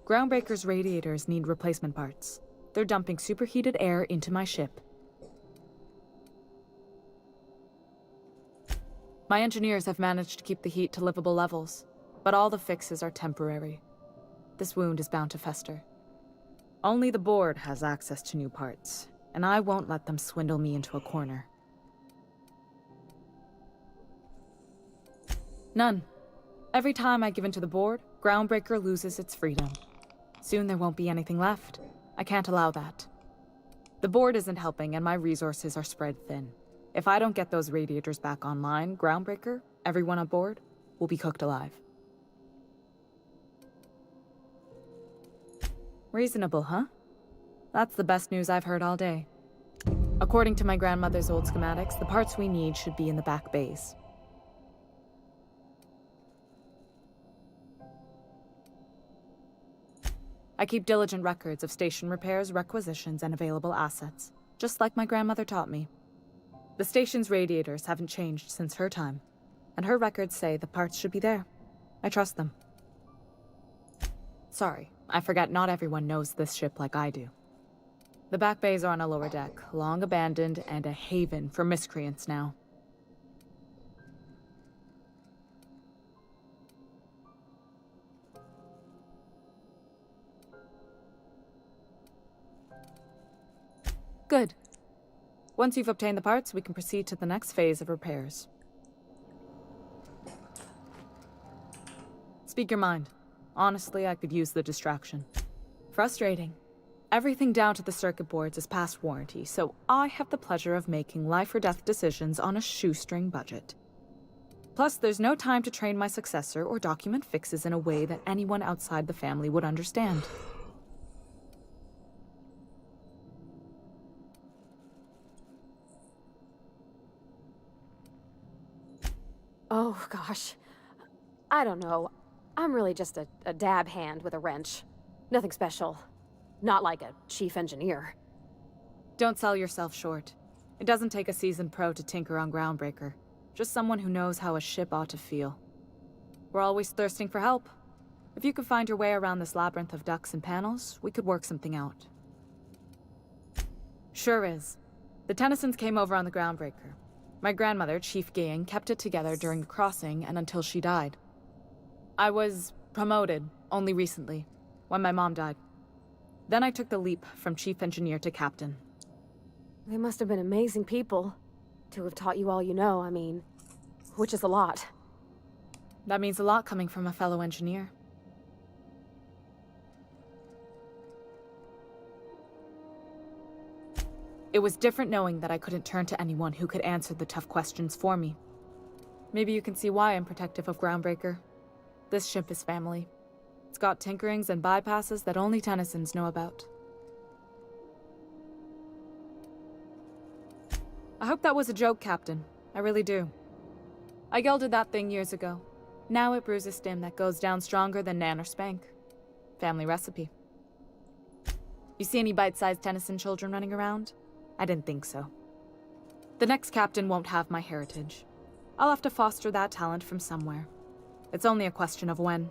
Groundbreaker's radiators need replacement parts. They're dumping superheated air into my ship. My engineers have managed to keep the heat to livable levels, but all the fixes are temporary. This wound is bound to fester. Only the board has access to new parts, and I won't let them swindle me into a corner. None. Every time I give in to the board, Groundbreaker loses its freedom. Soon there won't be anything left. I can't allow that. The board isn't helping, and my resources are spread thin. If I don't get those radiators back online, Groundbreaker, everyone on board, will be cooked alive. Reasonable, huh? That's the best news I've heard all day. According to my grandmother's old schematics, the parts we need should be in the back bays. I keep diligent records of station repairs, requisitions, and available assets, just like my grandmother taught me. The station's radiators haven't changed since her time, and her records say the parts should be there. I trust them. Sorry, I forget not everyone knows this ship like I do. The back bays are on a lower deck, long abandoned and a haven for miscreants now. Good. Once you've obtained the parts, we can proceed to the next phase of repairs. Speak your mind. Honestly, I could use the distraction. Frustrating. Everything down to the circuit boards is past warranty, so I have the pleasure of making life or death decisions on a shoestring budget. Plus, there's no time to train my successor or document fixes in a way that anyone outside the family would understand. Oh, gosh. I don't know. I'm really just a dab hand with a wrench. Nothing special. Not like a chief engineer. Don't sell yourself short. It doesn't take a seasoned pro to tinker on Groundbreaker. Just someone who knows how a ship ought to feel. We're always thirsting for help. If you could find your way around this labyrinth of ducts and panels, we could work something out. Sure is. The Tennysons came over on the Groundbreaker. My grandmother, Chief Gaying, kept it together during the crossing and until she died. I was promoted only recently, when my mom died. Then I took the leap from chief engineer to captain. They must have been amazing people to have taught you all you know, I mean, which is a lot. That means a lot coming from a fellow engineer. It was different knowing that I couldn't turn to anyone who could answer the tough questions for me. Maybe you can see why I'm protective of Groundbreaker. This ship is family. It's got tinkerings and bypasses that only Tennysons know about. I hope that was a joke, Captain. I really do. I gelded that thing years ago. Now it brews a stim that goes down stronger than Nan or Spank. Family recipe. You see any bite-sized Tennyson children running around? I didn't think so. The next captain won't have my heritage. I'll have to foster that talent from somewhere. It's only a question of when.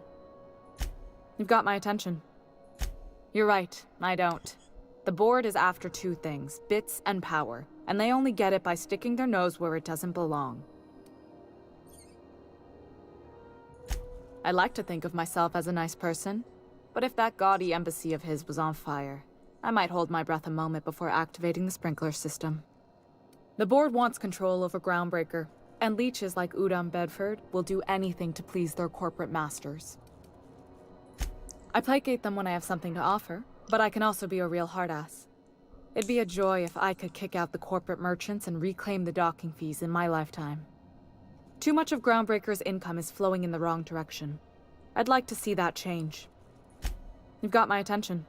You've got my attention. You're right, I don't. The board is after two things, bits and power, and they only get it by sticking their nose where it doesn't belong. I like to think of myself as a nice person, but if that gaudy embassy of his was on fire, I might hold my breath a moment before activating the sprinkler system. The board wants control over Groundbreaker, and leeches like Udom Bedford will do anything to please their corporate masters. I placate them when I have something to offer, but I can also be a real hard-ass. It'd be a joy if I could kick out the corporate merchants and reclaim the docking fees in my lifetime. Too much of Groundbreaker's income is flowing in the wrong direction. I'd like to see that change. You've got my attention.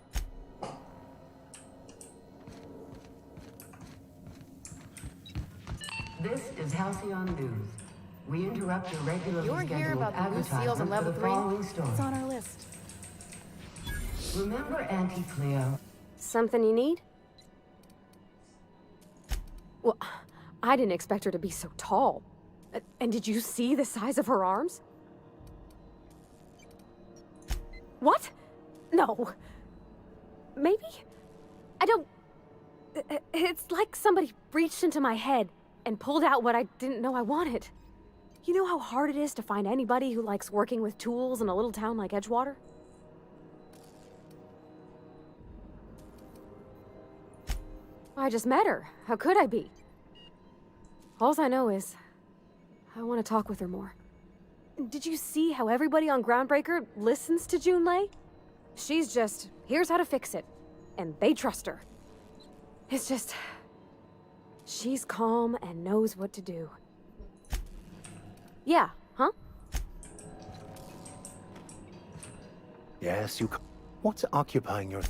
This is Halcyon News. We interrupt your regularly You were here scheduled about the new seals in advertisement level for the 3? following story. It's on our list. Remember Auntie Cleo? Something you need? Well, I didn't expect her to be so tall. And did you see the size of her arms? What? No. Maybe? I don't... It's like somebody reached into my head and pulled out what I didn't know I wanted. You know how hard it is to find anybody who likes working with tools in a little town like Edgewater? I just met her. How could I be? All I know is I want to talk with her more. Did you see how everybody on Groundbreaker listens to Junlei? She's just, here's how to fix it. And they trust her. It's just... she's calm and knows what to do. Yeah, huh? Yes, what's occupying your...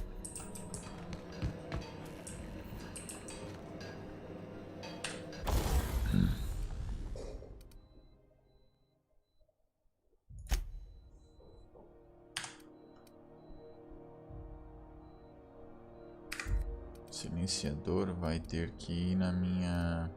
Silenciador vai ter que ir na minha...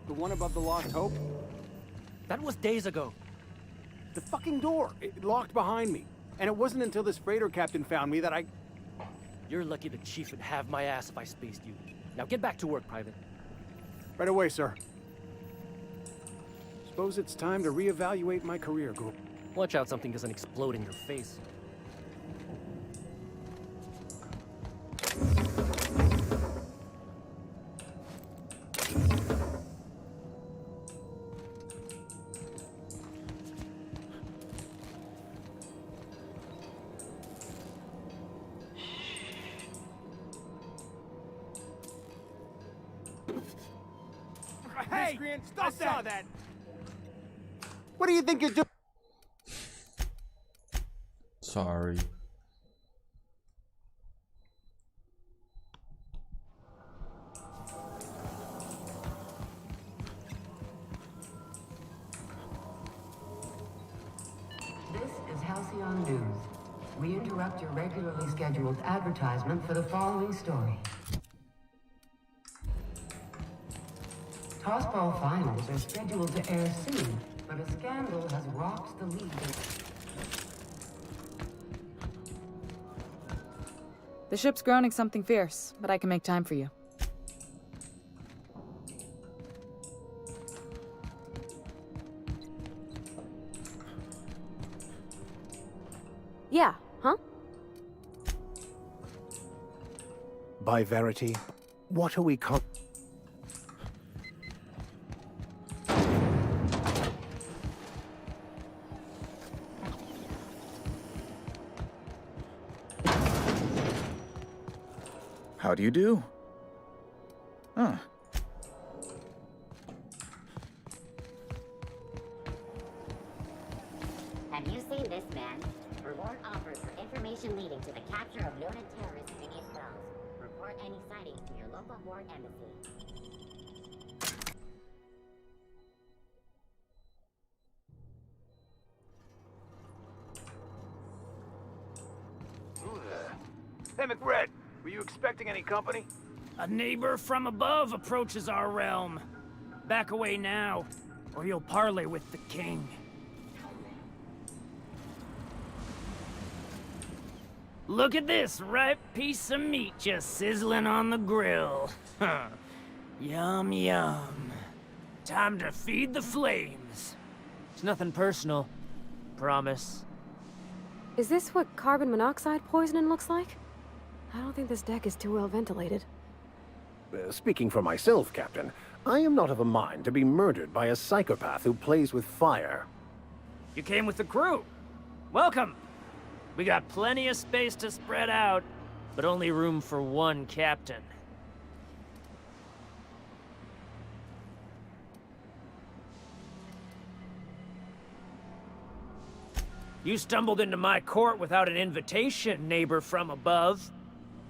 The one above the Lost Hope? That was days ago. The fucking door. It locked behind me. And it wasn't until this freighter captain found me that I... You're lucky the chief would have my ass if I spaced you. Now get back to work, Private. Right away, sir. Suppose it's time to reevaluate my career, Goop. Watch out something doesn't explode in your face. Hey, stop that! What do you think you're doing? Sorry. This is Halcyon News. We interrupt your regularly scheduled advertisement for the following story. Tossball finals are scheduled to air soon, but a scandal has rocked the league. The ship's groaning something fierce, but I can make time for you. Yeah, huh? By Verity, what are we How do you do? Huh. Have you seen this man? Reward offers for information leading to the capture of noted terrorists in East Wells. Report any sightings to your local Horde embassy. Hey, McRed, were you expecting any company? A neighbor from above approaches our realm. Back away now, or you'll parley with the king. Look at this ripe piece of meat just sizzling on the grill. Yum, yum. Time to feed the flames. It's nothing personal. Promise. Is this what carbon monoxide poisoning looks like? I don't think this deck is too well ventilated. Speaking for myself, Captain, I am not of a mind to be murdered by a psychopath who plays with fire. You came with the crew. Welcome. We got plenty of space to spread out, but only room for one captain. You stumbled into my court without an invitation, neighbor from above.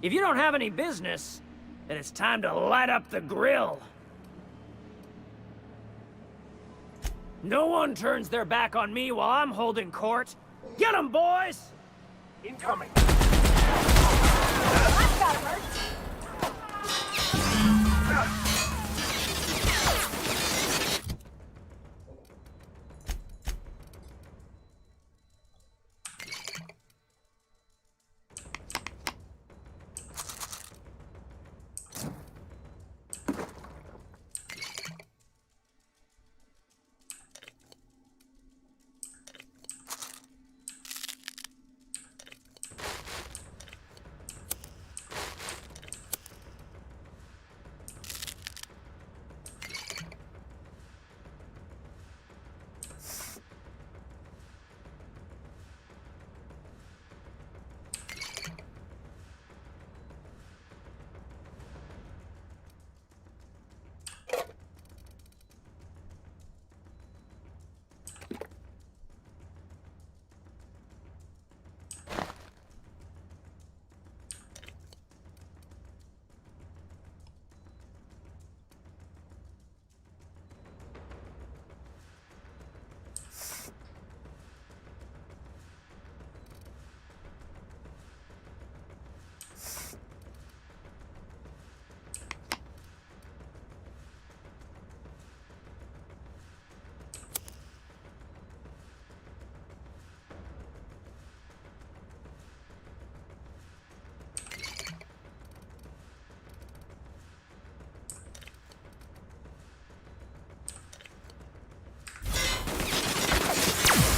If you don't have any business, then it's time to light up the grill. No one turns their back on me while I'm holding court. Get 'em, boys! Incoming.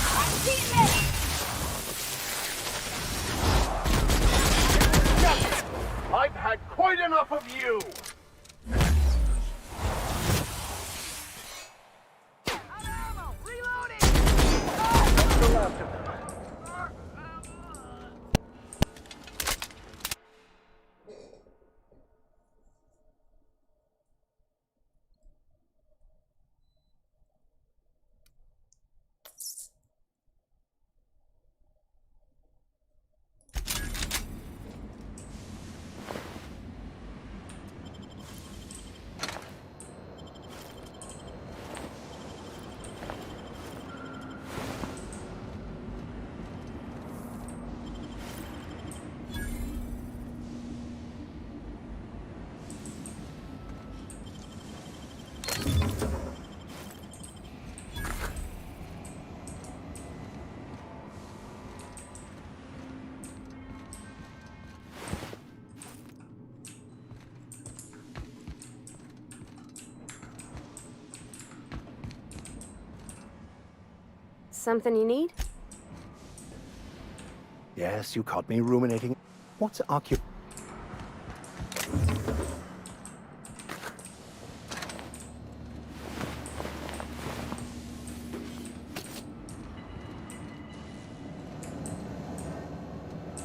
I've got him, I've had quite enough of you! Something you need? Yes, you caught me ruminating. What's occup...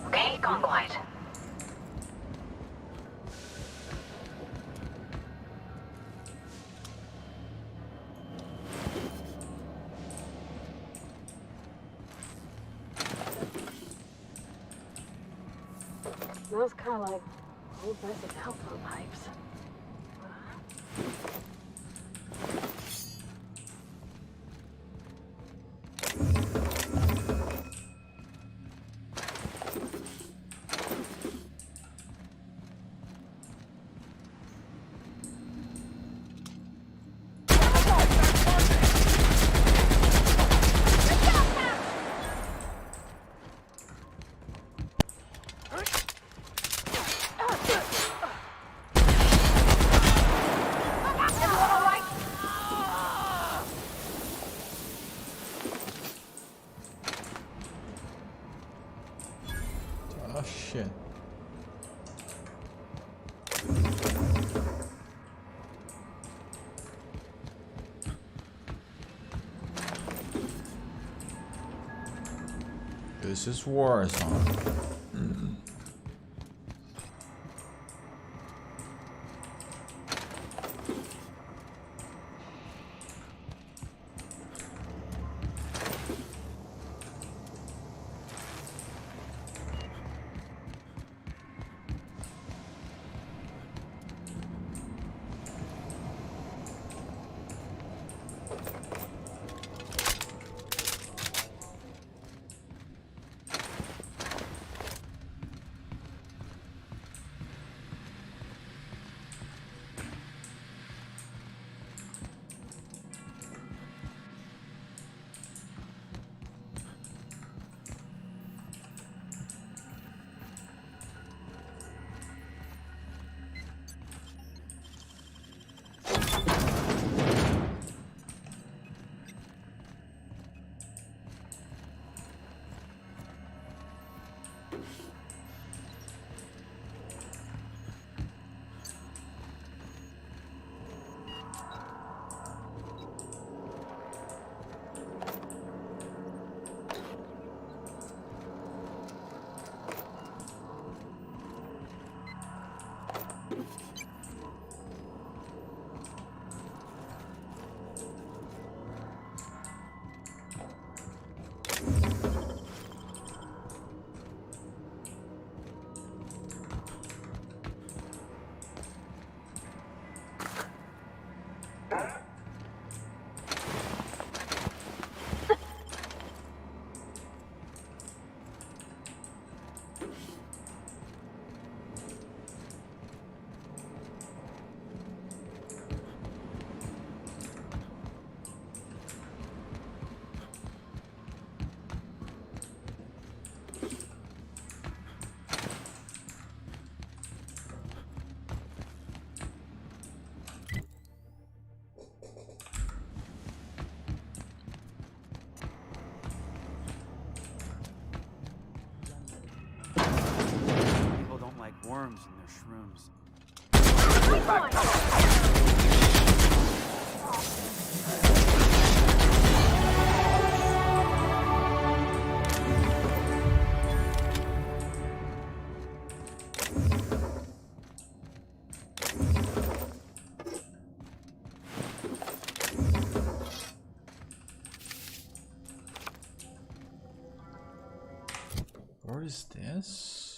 Okay, gone quiet. Smells kind of like old messy telephone pipes. Oh shit. This is Warzone. Worms in their shrooms. What is this?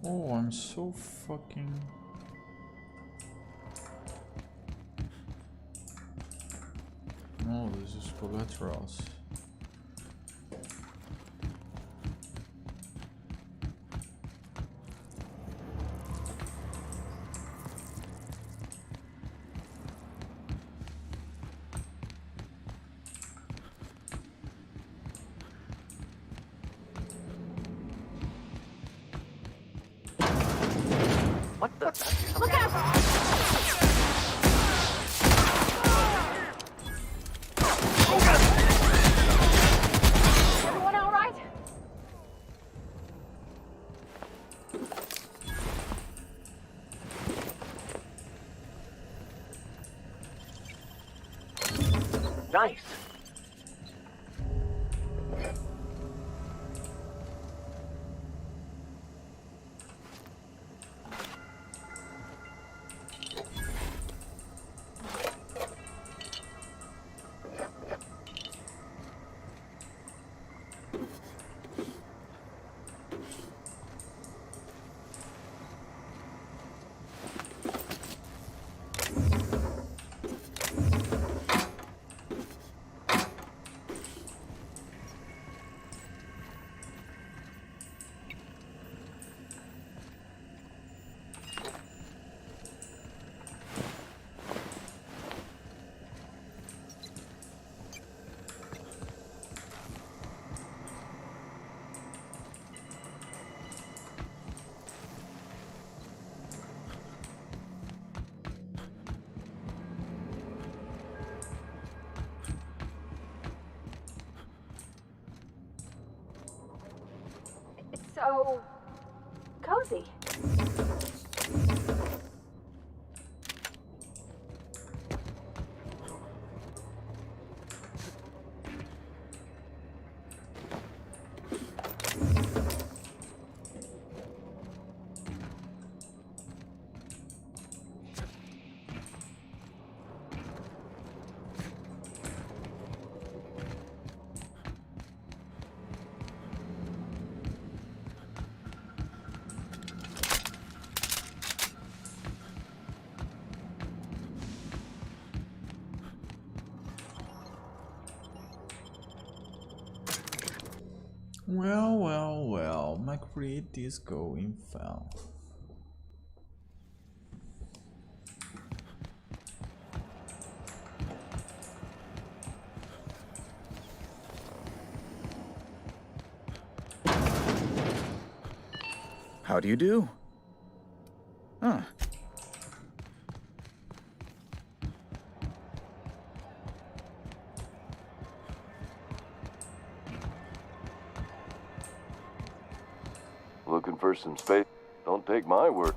Oh, I'm so fucking... No, this is collaterals. What the? Look out! Everyone all right? Nice. It's so cozy. Well, well, well, my create is going well. How do you do? Huh. Looking for some space? Don't take my word.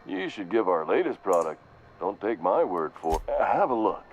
You should give our latest product. Don't take my word for it. Have a look.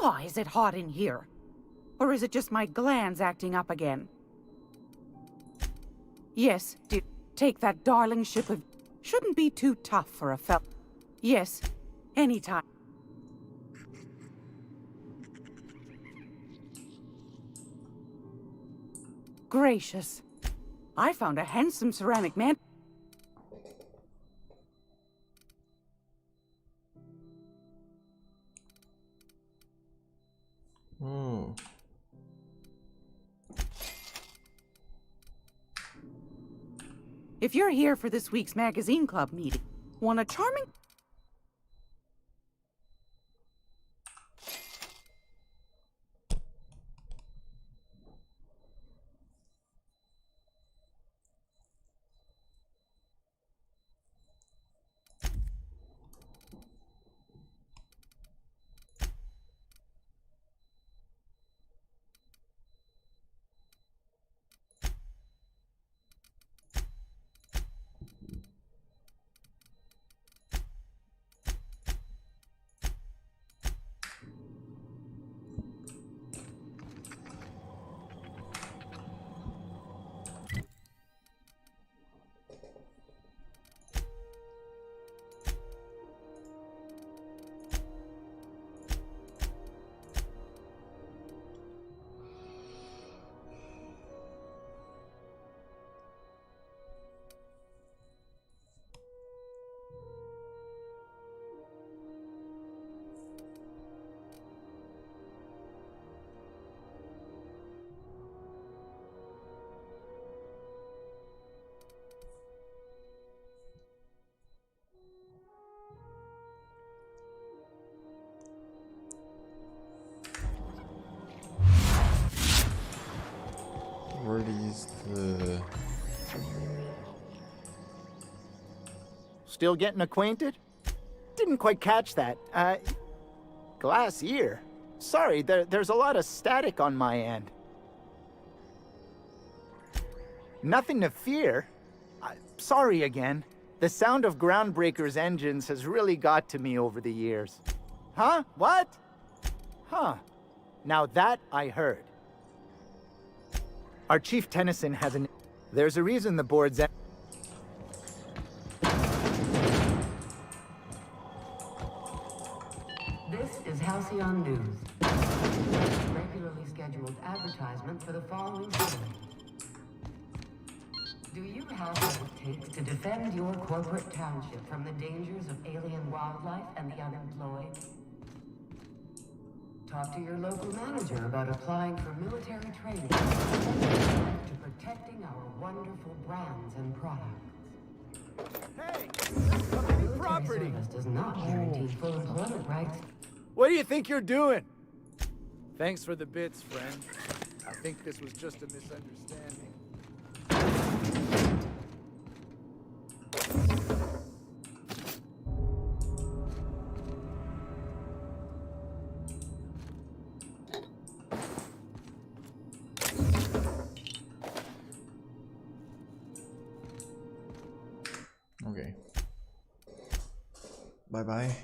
law is it hot in here? Or is it just my glands acting up again? Yes, take that darling ship of... Shouldn't be too tough for a fella. Yes, anytime. Gracious. I found a handsome ceramic man. Oh. If you're here for this week's magazine club meeting, want a charming... Where is the... Still getting acquainted? Didn't quite catch that. Glass ear. Sorry, there's a lot of static on my end. Nothing to fear. Sorry again. The sound of Groundbreaker's engines has really got to me over the years. Huh? What? Huh. Now that I heard. Our Chief Tennyson has an... There's a reason the board's... This is Halcyon News. Regularly scheduled advertisement for the following Saturday. Do you have what it takes to defend your corporate township from the dangers of alien wildlife and the unemployed? Talk to your local manager about applying for military training to protecting our wonderful brands and products. Hey! Military service does not guarantee full employment rights. What do you think you're doing? Thanks for the bits, friend. I think this was just a misunderstanding. Okay. Bye-bye.